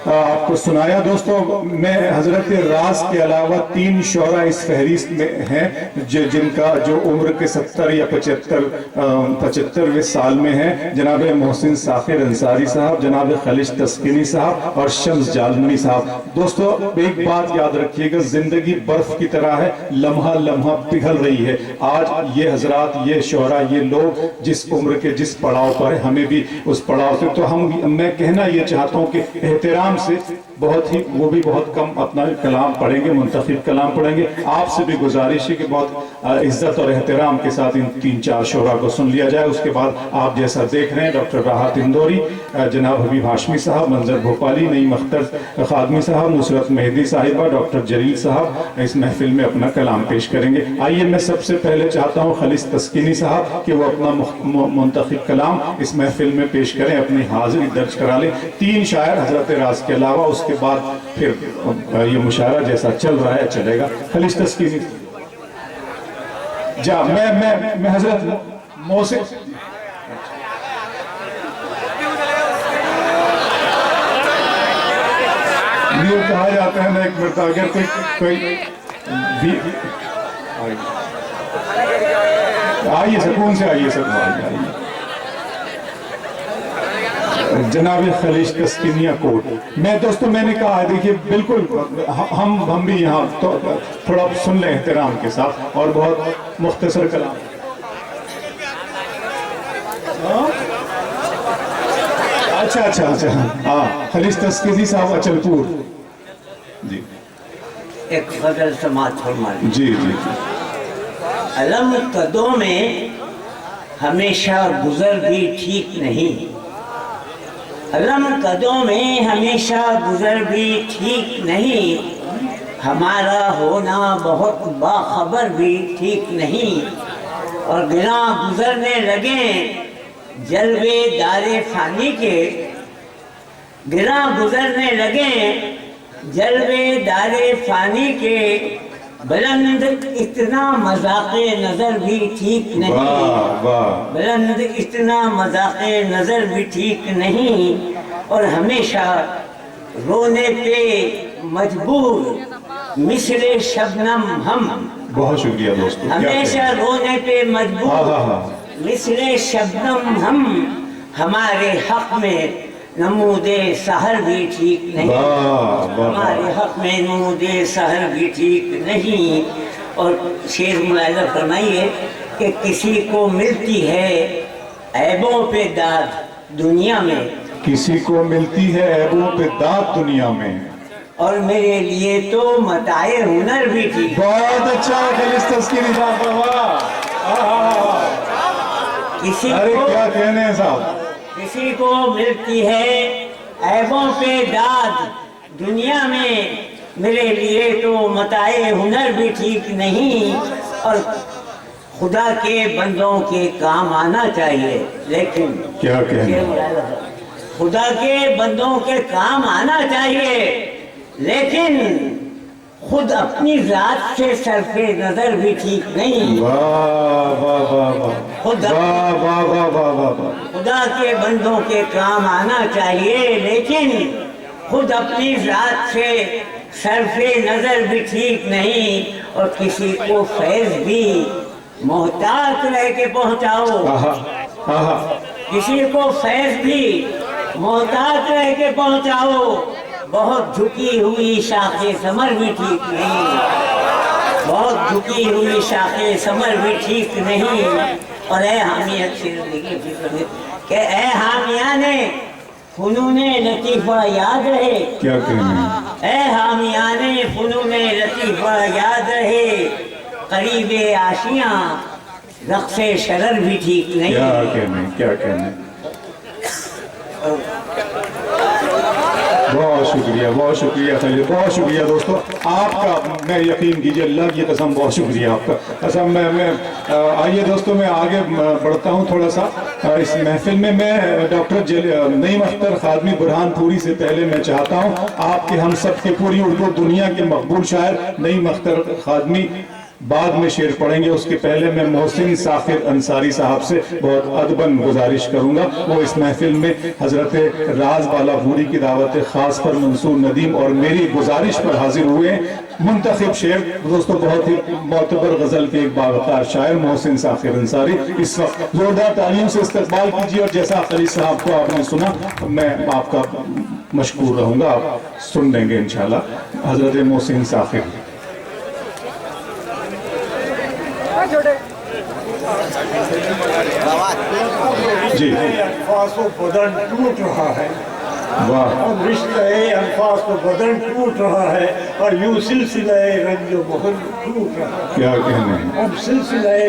आपको सुनाया। दोस्तों, मैं हजरत राज के अलावा 3 शोरा इस फहरिस्त में हैं जिनका जो उम्र के 70 या 75वें साल में है। जनाब मोहसिन साखिर अंसारी साहब, जनाब खलिश तस्किनी साहब और शम्स जालमनी साहब। दोस्तों, एक बात याद रखिएगा, जिंदगी बर्फ की तरह है, लम्हा लम्हा पिघल रही है। आज ये हजरात, ये शोरा, ये लोग जिस उम्र के जिस पड़ाव पर है, हमें भी उस पड़ाव से, तो मैं कहना ये चाहता हूँ कि एहतराम से बहुत ही, वो भी बहुत कम अपना कलाम पढ़ेंगे, मुंतखब कलाम पढ़ेंगे। आपसे भी गुजारिश है कि बहुत इज्जत और एहतराम के साथ इन 3-4 शोरा को सुन लिया जाए। उसके बाद आप जैसा देख रहे हैं, डॉक्टर राहत इंदौरी, जनाब हबीब हाशमी साहब, मंजर भोपाली, नईम अख्तर खादमी साहब, नुसरत मेहदी साहिबा, डॉक्टर जलील साहब इस महफिल में अपना कलाम पेश करेंगे। आइए, मैं सबसे पहले चाहता हूँ खलिश तस्किनी साहब कि वो अपना मुंतखब कलाम इस महफिल में पेश करें, अपनी हाजिरी दर्ज करा लें। 3 शायर हजरत राज के अलावा, उसके बाद फिर ये मुशायरा जैसा चल रहा है चलेगा। खलिश तस्किनी जा। मैं हजरत मोहसिन, ये कहा जाता है ना, एक मरतबा अगर कोई भी आइए, सुकून से आइए सब, आइए। जनाब खलीश तस्किनिया कोट मैं, दोस्तों मैंने कहा है, देखिए बिल्कुल हम भी यहाँ तो थोड़ा सुन लें एहतराम के साथ, और बहुत मुख्तसर कलाम। अच्छा हाँ, खलीश तस्किनी साहब अचलपुर जी। एक गजल समाज फरमा जी। अलम कदों में हमेशा गुजर भी ठीक नहीं। रम कदों में हमेशा गुजर भी ठीक नहीं। हमारा होना बहुत बाखबर भी ठीक नहीं। और बिना गुजरने लगे जलवे दारे फानी के, बिना गुजरने लगे जलवे दारे फानी के, बुलंद इतना मजाक़े नजर भी ठीक नहीं। वाह वाह। बुलंद इतना मजाक़े नजर भी ठीक नहीं। और हमेशा रोने पे मजबूर मिसले शबनम हम। बहुत शुक्रिया दोस्तों। क्या हमेशा कहें? रोने पे हाँ, हाँ, मजबूर हाँ। मिसले शबनम हम। हमारे हक में नमूदे सहर भी ठीक नहीं। वाह वाह हमारे हक में नमूदे सहर भी ठीक नहीं। और शेर मुलाहिजा फरमाइए कि किसी को मिलती है ऐबों पे दाद दुनिया में, किसी को मिलती है ऐबों पे दाद दुनिया में, और मेरे लिए तो मताए हुनर भी ठीक। बहुत अच्छा खलीस तस्कीरी साहब, वाह। किसी अरे को क्या कहने हैं साहब। किसी को मिलती है ऐबों पे दाद दुनिया में, मेरे लिए तो मताए हुनर भी ठीक नहीं। और खुदा के बंदों के काम आना चाहिए, लेकिन क्या कहने। खुदा के बंदों के काम आना चाहिए, लेकिन खुद अपनी जात से सरफे नजर भी ठीक नहीं। वाह वाह वाह वाह खुद वाह वाह वाह वाह वाह वाह। खुदा के बंदों के काम आना चाहिए, लेकिन खुद अपनी जात से सरफे नजर भी ठीक नहीं। और किसी को फैज भी मोहताज रह के पहुंचाओ, आहा आहा। किसी को फैज भी मोहताज रह के पहुंचाओ। बहुत झुकी हुई शाखे समर भी ठीक नहीं। बहुत झुकी हुई शाखे समर भी ठीक नहीं। और ए हामिया के ए हामिया ने फुनूने लतीफ़ा याद रहे। क्या कहने। ए हामिया ने फुनूने लतीफ़ा याद रहे। करीबे आशियाँ रक़्से शरर भी ठीक नहीं। क्या कहने, क्या कहने। बहुत शुक्रिया खलील, बहुत शुक्रिया दोस्तों आपका। मैं यकीन कीजिए, अल्लाह की कसम, बहुत शुक्रिया आपका कसम। मैं आइए दोस्तों, मैं आगे बढ़ता हूँ थोड़ा सा इस महफिल में। मैं डॉक्टर नईम अख्तर खादमी बुरहानपुरी से पहले मैं चाहता हूँ आपके हम सब के पूरी उर्दू दुनिया के मकबूल शायर नईम अख्तर खादमी बाद में शेर पढ़ेंगे, उसके पहले मैं मोहसिन साखिर अंसारी साहब से बहुत अदबन गुजारिश करूंगा, वो इस महफिल में हजरत राज बालापुरी की दावत खास पर मंसूर नदीम और मेरी गुजारिश पर हाजिर हुए हैं। मुंतखब शेर दोस्तों, बहुत ही मोतबर गजल के एक बावकार शायर मोहसिन साखिर अंसारी। इस वक्त जोरदार तालियों से इस्तकबाल कीजिए। और जैसा खलील साहब को आपने सुना, मैं आपका मशकूर रहूंगा, आप सुन लेंगे इंशाल्लाह। हजरत मोहसिन साखिर। जी अल्फाज को बदन टूट रहा है। वाह। अब रिश्ते अल्फाज को बदन टूट रहा है और यूं सिलसिले रंजो मोहन टूट रहा है। क्या कहने हैं। अब सिलसिले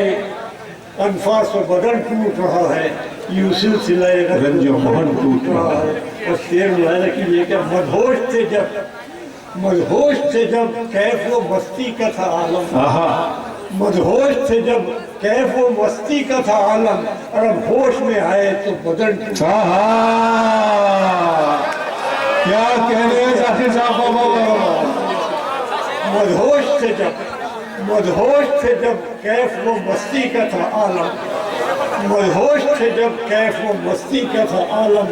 अल्फाज को बदन टूट रहा है, यूं सिलसिले रंजो मोहन टूट रहा है। और शेर मुलाहिजा कीजिए कि मदहोश थे जब कैफ वो मस्ती का था आलम। आहा। मदहोश थे जब कैफ वो मस्ती का था आलम, और अब होश में आए तो बदन टूटा। आहा। क्या कहने हैं जाकिर साहब। मदहोश थे जब कैफ वो मस्ती का था आलम, मदहोश थे जब कैफ वो मस्ती का था आलम,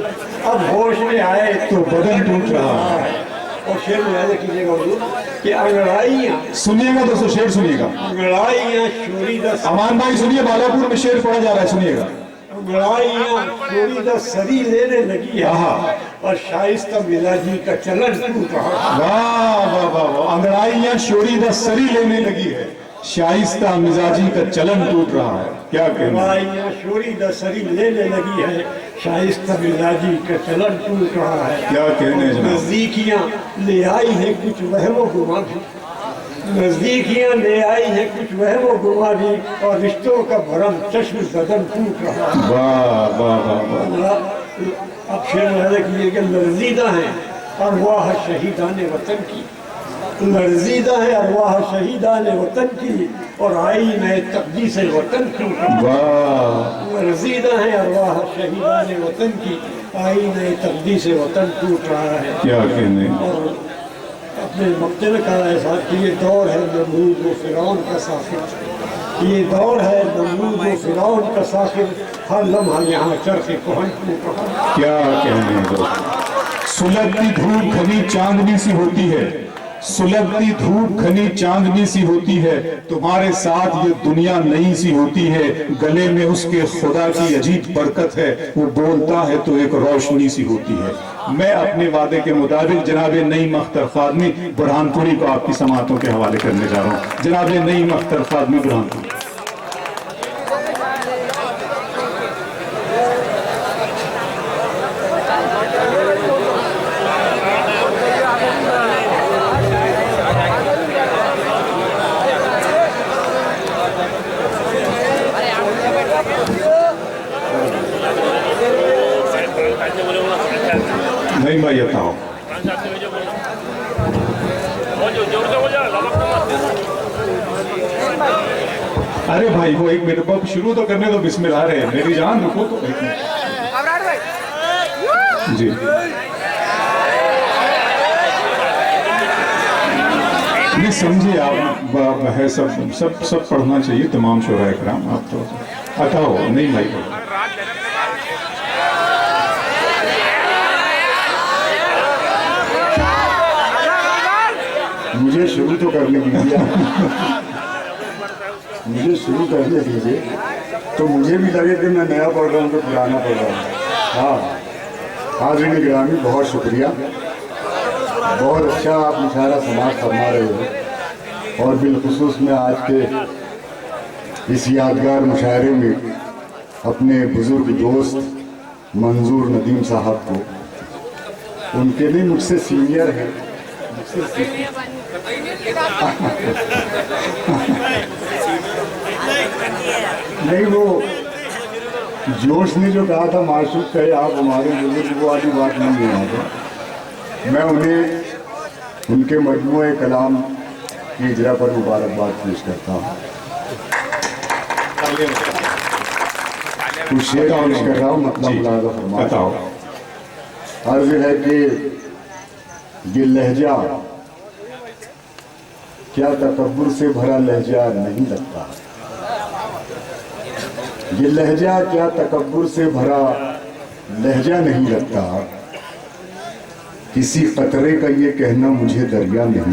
अब होश में आए तो बदन टूट रहा है। और शेर मुलाहिजा कीजिएगा हुजूर कि अंगड़ाइयाँ, सुनिएगा दोस्तों, शेर सुनिएगा। अंगड़ाइयाँ शोरीदा, अमान भाई सुनिए, बालापुर में शेर पढ़ा जा रहा है, सुनिएगा। अंगड़ाइयाँ शोरीदा सरी लेने लगी है आहा। और शाइस्ता मिजाजी का चलन टूट रहा है। वाह वाह वाह वाह। अंगड़ाइयाँ शोरीदा सरी लेने लगी है, शाइस्ता मिजाजी का चलन टूट रहा है। क्या कहना। अंगड़ाइयाँ शोरीदा सरी लेने लगी है, शाइस्ता मिजाजी का चलन टूट रहा है। क्या कहने जनाब। नजदीकियाँ ले आई है कुछ वहमो गुमा भी, नजदीकियां ले आई है कुछ वह वो गुमारी और रिश्तों का भरम चश्म बदन टूट रहा। वाह वाह वाह वाह। अब शेर मुलाजा कीजिए कि लर्जीदा है अरवाह शहीदान वतन की, लर्जीदा है अरवाह शहीदान वतन की और आई नए तकदीस वतन की। वाह। लर्जीदा है अरवाह शहीदान वतन की, आई नए तकदीस वतन टूट रहा है। क्या कहने। और अपने मक्ते में कहा है साहब कि ये दौर है नमरूद व फिरौन का साखिर, ये दौर है नमरूद व फिरौन का साखिर, हर लम्हा यहाँ चरखे कोहन टूट रहा है। क्या कहने दोस्त। सुलगती धूप घनी चांदनी सी होती है, सुलगती धूप घनी चांदनी सी होती है, तुम्हारे साथ ये दुनिया नई सी होती है, गले में उसके खुदा की अजीब बरकत है, वो बोलता है तो एक रोशनी सी होती है। मैं अपने वादे के मुताबिक जनाब नईम अख्तर खादमी बुरहानपुरी को आपकी समातों के हवाले करने जा रहा हूँ। जनाब नईम अख्तर खादमी बुरहानपुरी। नहीं भाई बताओ। अरे भाई वो एक मिनट अब शुरू तो करने दो, बिस्मिल्लाह रहे मेरी जान, रुको तो एक मिनट। जी नहीं समझिए आप है, सब सब सब पढ़ना चाहिए तमाम शोरा इकराम। आप तो हटाओ नहीं भाई। मुझे शुरू तो करने दीजिए, मुझे शुरू करने दीजिए तो मुझे भी लगे कि मैं नया पढ़ रहा हूँ तो पुराना पढ़ रहा हूँ। हाँ हाज़िरीन गिरामी बहुत शुक्रिया, बहुत अच्छा आप मुशायरा समाज फरमा रहे हो और बिलखुसूस में आज के इस यादगार मुशायरे में अपने बुजुर्ग दोस्त मंजूर नदीम साहब को, उनके लिए मुझसे सीनियर है, नहीं वो जोश ने जो कहा था माशूक कहे आप हमारे बुजुर्ग, वो वाली बात नहीं है। यहाँ मैं उन्हें उनके मजमूए कलाम की इजरा पर मुबारकबाद पेश करता हूँ। कुछ शेर पेश कर रहा हूँ, मतलब बताओ। अर्ज है कि ये लहजा क्या तकब्बुर से भरा लहजा नहीं लगता, ये लहजा क्या तकब्बुर से भरा लहजा नहीं लगता, किसी कतरे का ये कहना मुझे दरिया नहीं।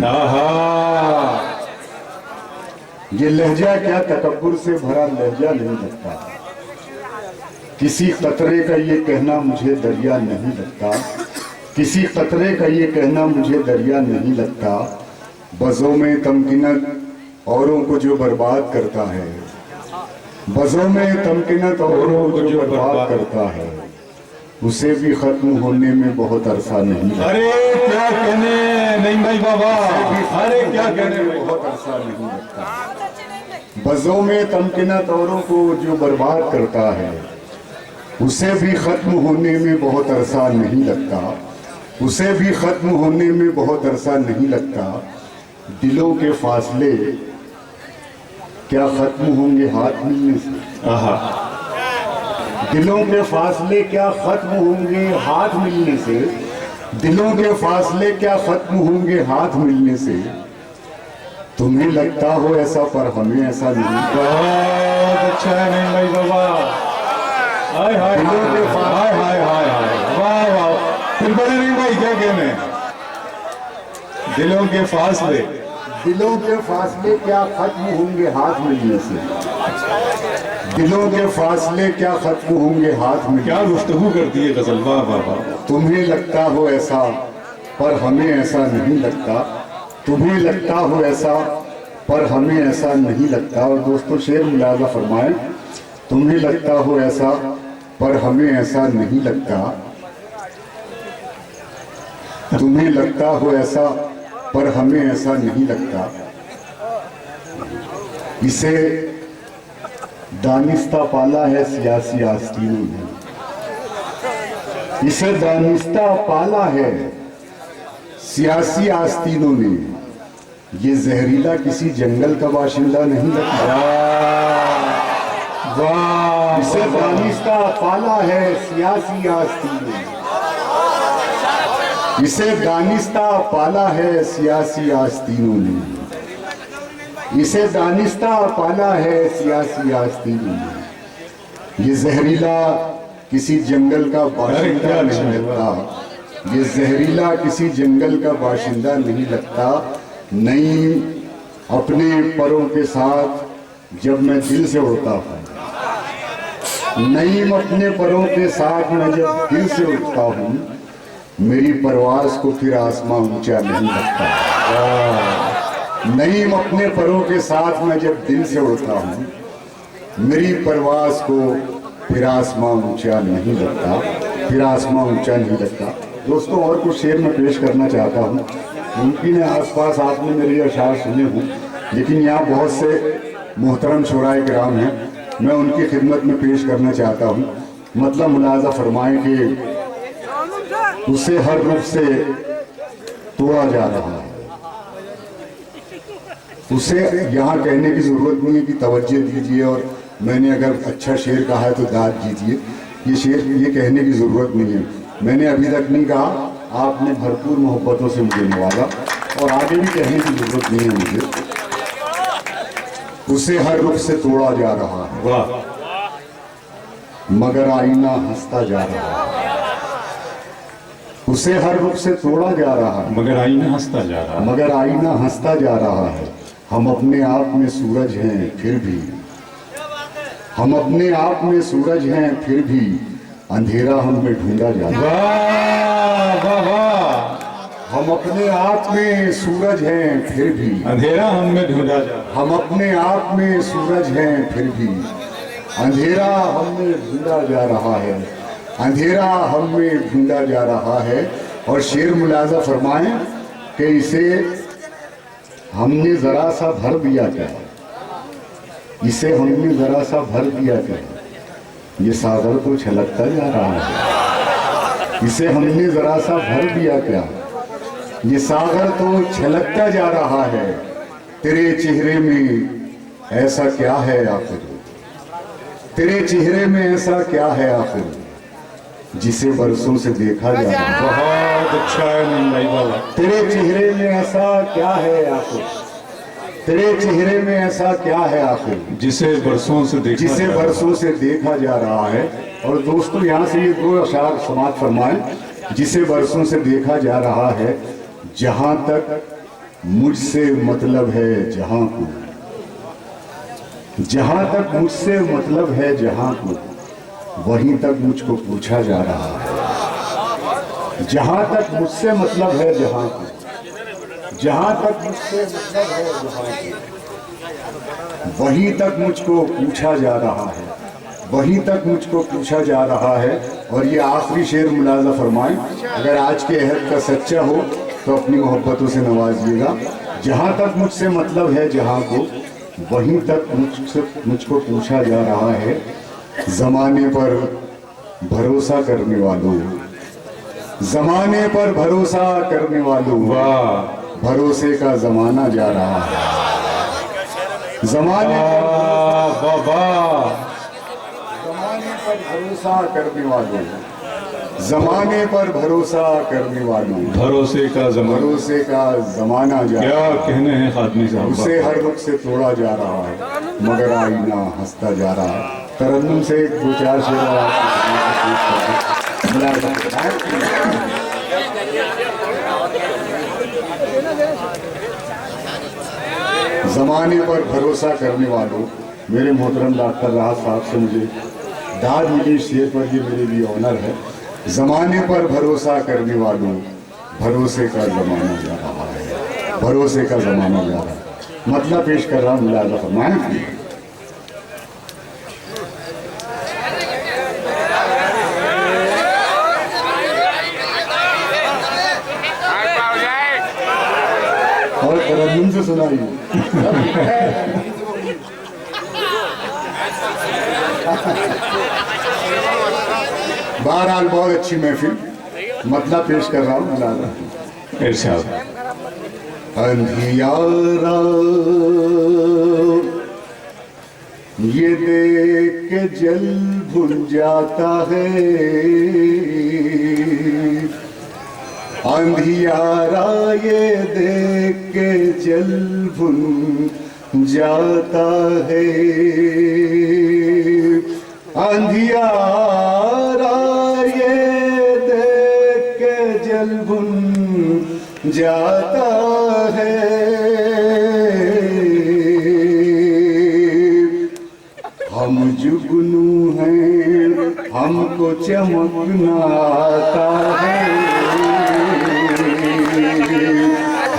ये लहजा क्या तकब्बुर से भरा लहजा नहीं लगता, किसी कतरे का ये कहना मुझे दरिया नहीं लगता, किसी कतरे का ये कहना मुझे दरिया नहीं लगता, बज़ों में तमकिनत औरों को जो बर्बाद करता है, बज़ों में तमकिनत औरों को जो बर्बाद करता है, उसे भी खत्म होने में बहुत अरसा नहीं लगता। अरे क्या कहने नहीं भाई बाबा, अरे क्या कहने में बहुत अरसा नहीं लगता। बज़ों में तमकिनत औरों को जो बर्बाद करता है, उसे भी खत्म होने में बहुत अरसा नहीं लगता, उसे भी खत्म होने में बहुत अरसा नहीं लगता। दिलों के फासले क्या खत्म होंगे हाथ मिलने से, दिलों के फासले क्या खत्म होंगे हाथ मिलने से, दिलों के फासले क्या खत्म होंगे हाथ मिलने से, तुम्हें लगता हो ऐसा पर हमें ऐसा नहीं। बहुत अच्छा है नहीं भाई बाबा, हाय हाय हाय हाय हाय हाय वाह वाह, फिर बड़े नहीं भाई क्या कहने। दिलों के फासले, दिलों के फासले क्या खत्म होंगे हाथ मिलने से, दिलों के फासले क्या खत्म होंगे हाथ में। क्या गुफ्तगू करती है गजल, वाह वाह वाह। तुम्हें लगता हो ऐसा पर हमें ऐसा नहीं लगता, तुम्हें लगता हो ऐसा पर हमें ऐसा नहीं लगता। और दोस्तों शेर मुलाजा फरमाएं, तुम्हें लगता हो ऐसा पर हमें ऐसा नहीं लगता, तुम्हें लगता हो ऐसा पर हमें ऐसा नहीं लगता, इसे दानिस्ता पाला है सियासी आस्तीनों ने, इसे दानिस्ता पाला है सियासी आस्तीनों ने। ये जहरीला किसी जंगल का बाशिंदा नहीं लगता। वाह, इसे दानिस्ता पाला है सियासी आस्तीनों ने, इसे दानिस्ता पाला है सियासी आस्तीनों ने, इसे दानिस्ता पाला है सियासी आस्तीनों ने। ये जहरीला किसी जंगल का बाशिंदा नहीं लगता, ये जहरीला किसी जंगल का बाशिंदा नहीं लगता। नहीं, अपने परों के साथ जब मैं दिल से उड़ता हूँ, नहीं अपने परों के साथ मैं जब दिल से उड़ता हूँ, मेरी परवाज़ को फिर आसमां ऊंचा नहीं लगता। नहीं अपने परों के साथ मैं जब दिल से उड़ता हूँ, मेरी परवाज़ को फिर आसमां ऊंचा नहीं लगता, फिर आसमां ऊंचा नहीं लगता। दोस्तों, और कुछ शेर मैं पेश करना चाहता हूँ। मुमकिन है आसपास आपने मेरे अशार सुने हों, लेकिन यहाँ बहुत से मोहतरम शुराए किराम हैं, मैं उनकी खिदमत में पेश करना चाहता हूँ। मतलब मुलाजा फरमाएं कि उसे हर रूप से तोड़ा जा रहा है। उसे यहाँ कहने की जरूरत नहीं है कि तवज्जो दीजिए और मैंने अगर अच्छा शेर कहा है तो दाद दीजिए। ये शेर ये कहने की जरूरत नहीं है। मैंने अभी तक नहीं कहा, आपने भरपूर मोहब्बतों से मुझे नवाजा और आगे भी कहने की जरूरत नहीं है मुझे। उसे हर रुख से तोड़ा जा रहा है, वाह, मगर आईना हंसता जा रहा है। उसे हर रुख से तोड़ा जा रहा है, मगर आईना हंसता जा रहा है। मगर आईना हंसता जा रहा है। हम अपने आप में सूरज हैं फिर भी, हम अपने आप में सूरज हैं फिर भी, अंधेरा हम में ढूंढा जा रहा है। वाह वाह वाह, हम अपने आप में सूरज हैं फिर भी, अंधेरा हम में ढूंढा जा रहा है। हम अपने आप में सूरज हैं फिर भी, अंधेरा हम में ढूंढा जा रहा है, अंधेरा हम में ढूंढा जा रहा है। और शेर मुलाजा फरमाएं कि इसे हमने जरा सा भर दिया क्या, इसे हमने जरा सा भर दिया क्या, ये सागर तो छलकता जा रहा है। इसे हमने जरा सा भर दिया क्या, ये सागर तो छलकता जा रहा है। तेरे चेहरे में ऐसा क्या है आखिर, तेरे चेहरे में ऐसा क्या है आखिर, जिसे बरसों से देखा जा रहा है। बहुत अच्छा है नंदाई बाबा। तेरे चेहरे में ऐसा क्या है आखिर, तेरे चेहरे में ऐसा क्या है आखिर, जिसे बरसों से देखा जिसे जा रहा है। बरसों से देखा जा रहा है। और दोस्तों, यहाँ से ये दो अशार समाप्त फरमाएं। जिसे बरसों से देखा जा रहा है, जहां तक मुझसे मतलब है जहां को, जहां तक मुझसे मतलब है जहां को, वहीं तक मुझको पूछा जा रहा है। जहां तक मुझसे मतलब है जहां को, जहां तक मुझसे मतलब है जहां को, वहीं तक मुझको पूछा जा रहा है, वहीं तक मुझको पूछा जा रहा है। और ये आखिरी शेर मुलाजा फरमाएं, अगर आज के अहद का सच्चा हो तो अपनी मोहब्बतों से नवाजिएगा। जहां तक मुझसे मतलब है जहां को, वहीं तक मुझको पूछा जा रहा है। जमाने पर भरोसा करने वालों, जमाने पर भरोसा करने वालों, वाह, भरोसे का जमाना जा रहा है। जमाने बाबा, जमाने पर भरोसा करने वालों, जमाने पर भरोसा करने वालों, भरोसे का जमाना, भरोसे का जमाना जा क्या रहा है। कहने हैं खादमी साहब। उसे हर रुख से तोड़ा जा रहा है, मगर आईना हंसता जा रहा है। तरन्नुम से एक दो चार शेर और जमाने पर भरोसा करने वालों, मेरे मोहतरम डॉक्टर राहत साहब से मुझे दाद मिली शेर पर, ये मेरे लिए ऑनर है। जमाने पर भरोसा करने वालों, भरोसे का जमाना जा रहा है, भरोसे का जमाना जा रहा है। मतलब पेश कर रहा हूँ, मुलाजा फरमाएं। और तरन्नुम से सुनाइए। बहरहाल बहुत अच्छी महफिल, मतलब पेश कर रहा हूँ, बुला रहा हूँ। इरशाद। अंधियारा ये देख के जल भुन जाता है, अंधियारा ये देख के जल भुन जाता है, अंधियारा ये देख के जल भुन जाता है, हम जुगनू हैं हमको चमकना आता है,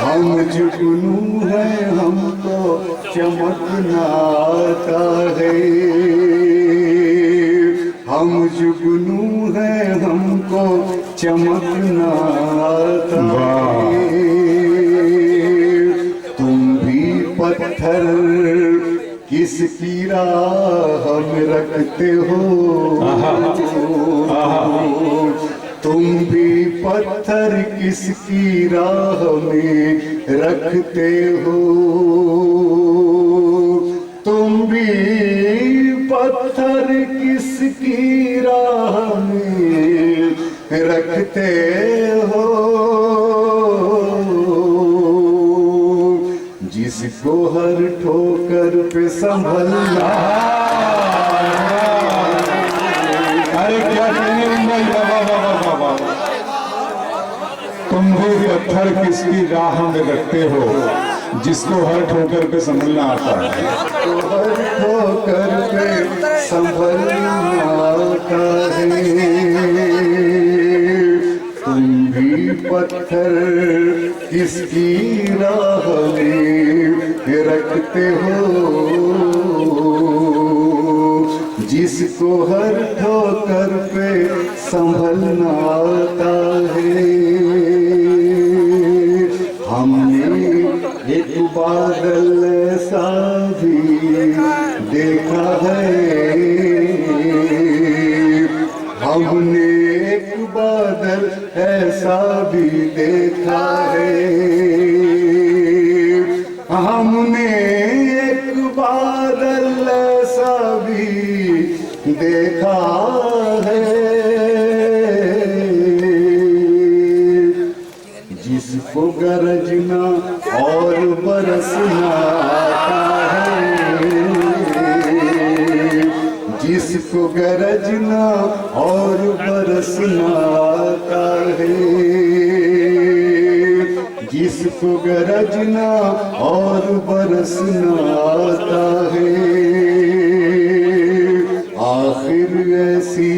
हम जुगनू हैं हमको चमकना आता है, हम जुगनू हैं हमको चमकना आता है, तुम भी पत्थर किसकी राह में रखते हो, तुम भी पत्थर किसकी राह में रखते हो, तुम भी पत्थर किसकी राह में रखते हो, जिसको हर ठोकर पे संभलना। अरे क्या कहने भाई, बाबा तुम भी पत्थर किसकी राह में रखते हो, जिसको हर ठोकर पे संभलना आता है, तो हर ठोकर पे संभलना आता है, तुम भी पत्थर किसकी राह में रखते हो, जिसको हर ठोकर पे संभलना आता है, हमने एक बादल ऐसा भी देखा है, हमने एक बादल ऐसा भी देखा है, हमने एक बादल ऐसा भी देखा है, जिसको गरजना और बरसना आता है, जिसको गरजना और बरसना आता है, जिसको गरजना और बरसना आता है, आखिर ऐसी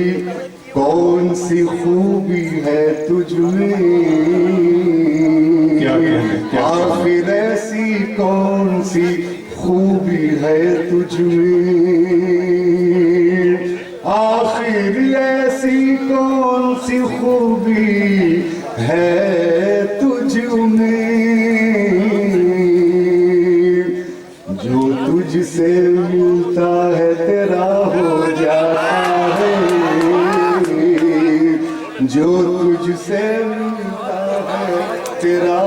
कौन सी खूबी है तुझ में, आखिर ऐसी कौन सी खूबी है तुझ में, आखिर ऐसी कौन सी खूबी है तुझ में, जो तुझसे मिलता है तेरा हो जाता है, जो तुझसे मिलता है तेरा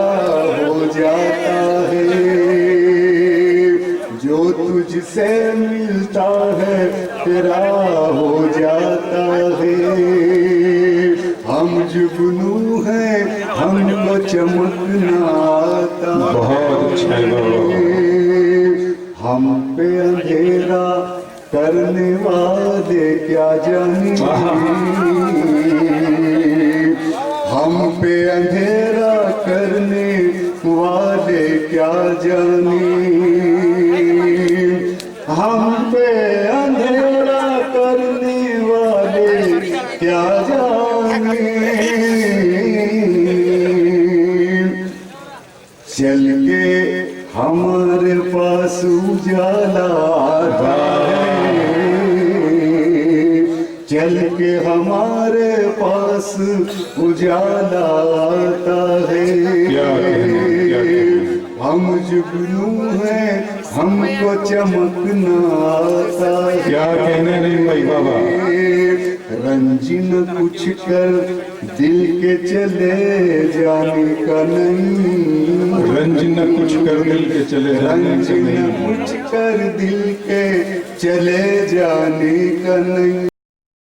हो जाता है, जो तुझसे मिलता है तेरा हो जाता है, हम जुगनू हैं हमको चमकना आता है, बहुत अच्छा है बाबा। हम पे अंधेरा करने वाले क्या जाने, हम पे अंधेरा करने वाले क्या जाने, हम पे अंधेरा करने वाले क्या जाने, चल के हमारे पास उजाला आता है, चल के हमारे पास उजाला आता है, क्या कहने, क्या कहने। हम जुगनू है, हमको चमकना आता है। क्या कहने नहीं भाई बाबा। रंजिन कुछ कर दिल के चले जाने का नहीं, रंजिन कुछ कर दिल के चले जाने का रंजिन नहीं, कुछ कर दिल के चले जाने का नहीं।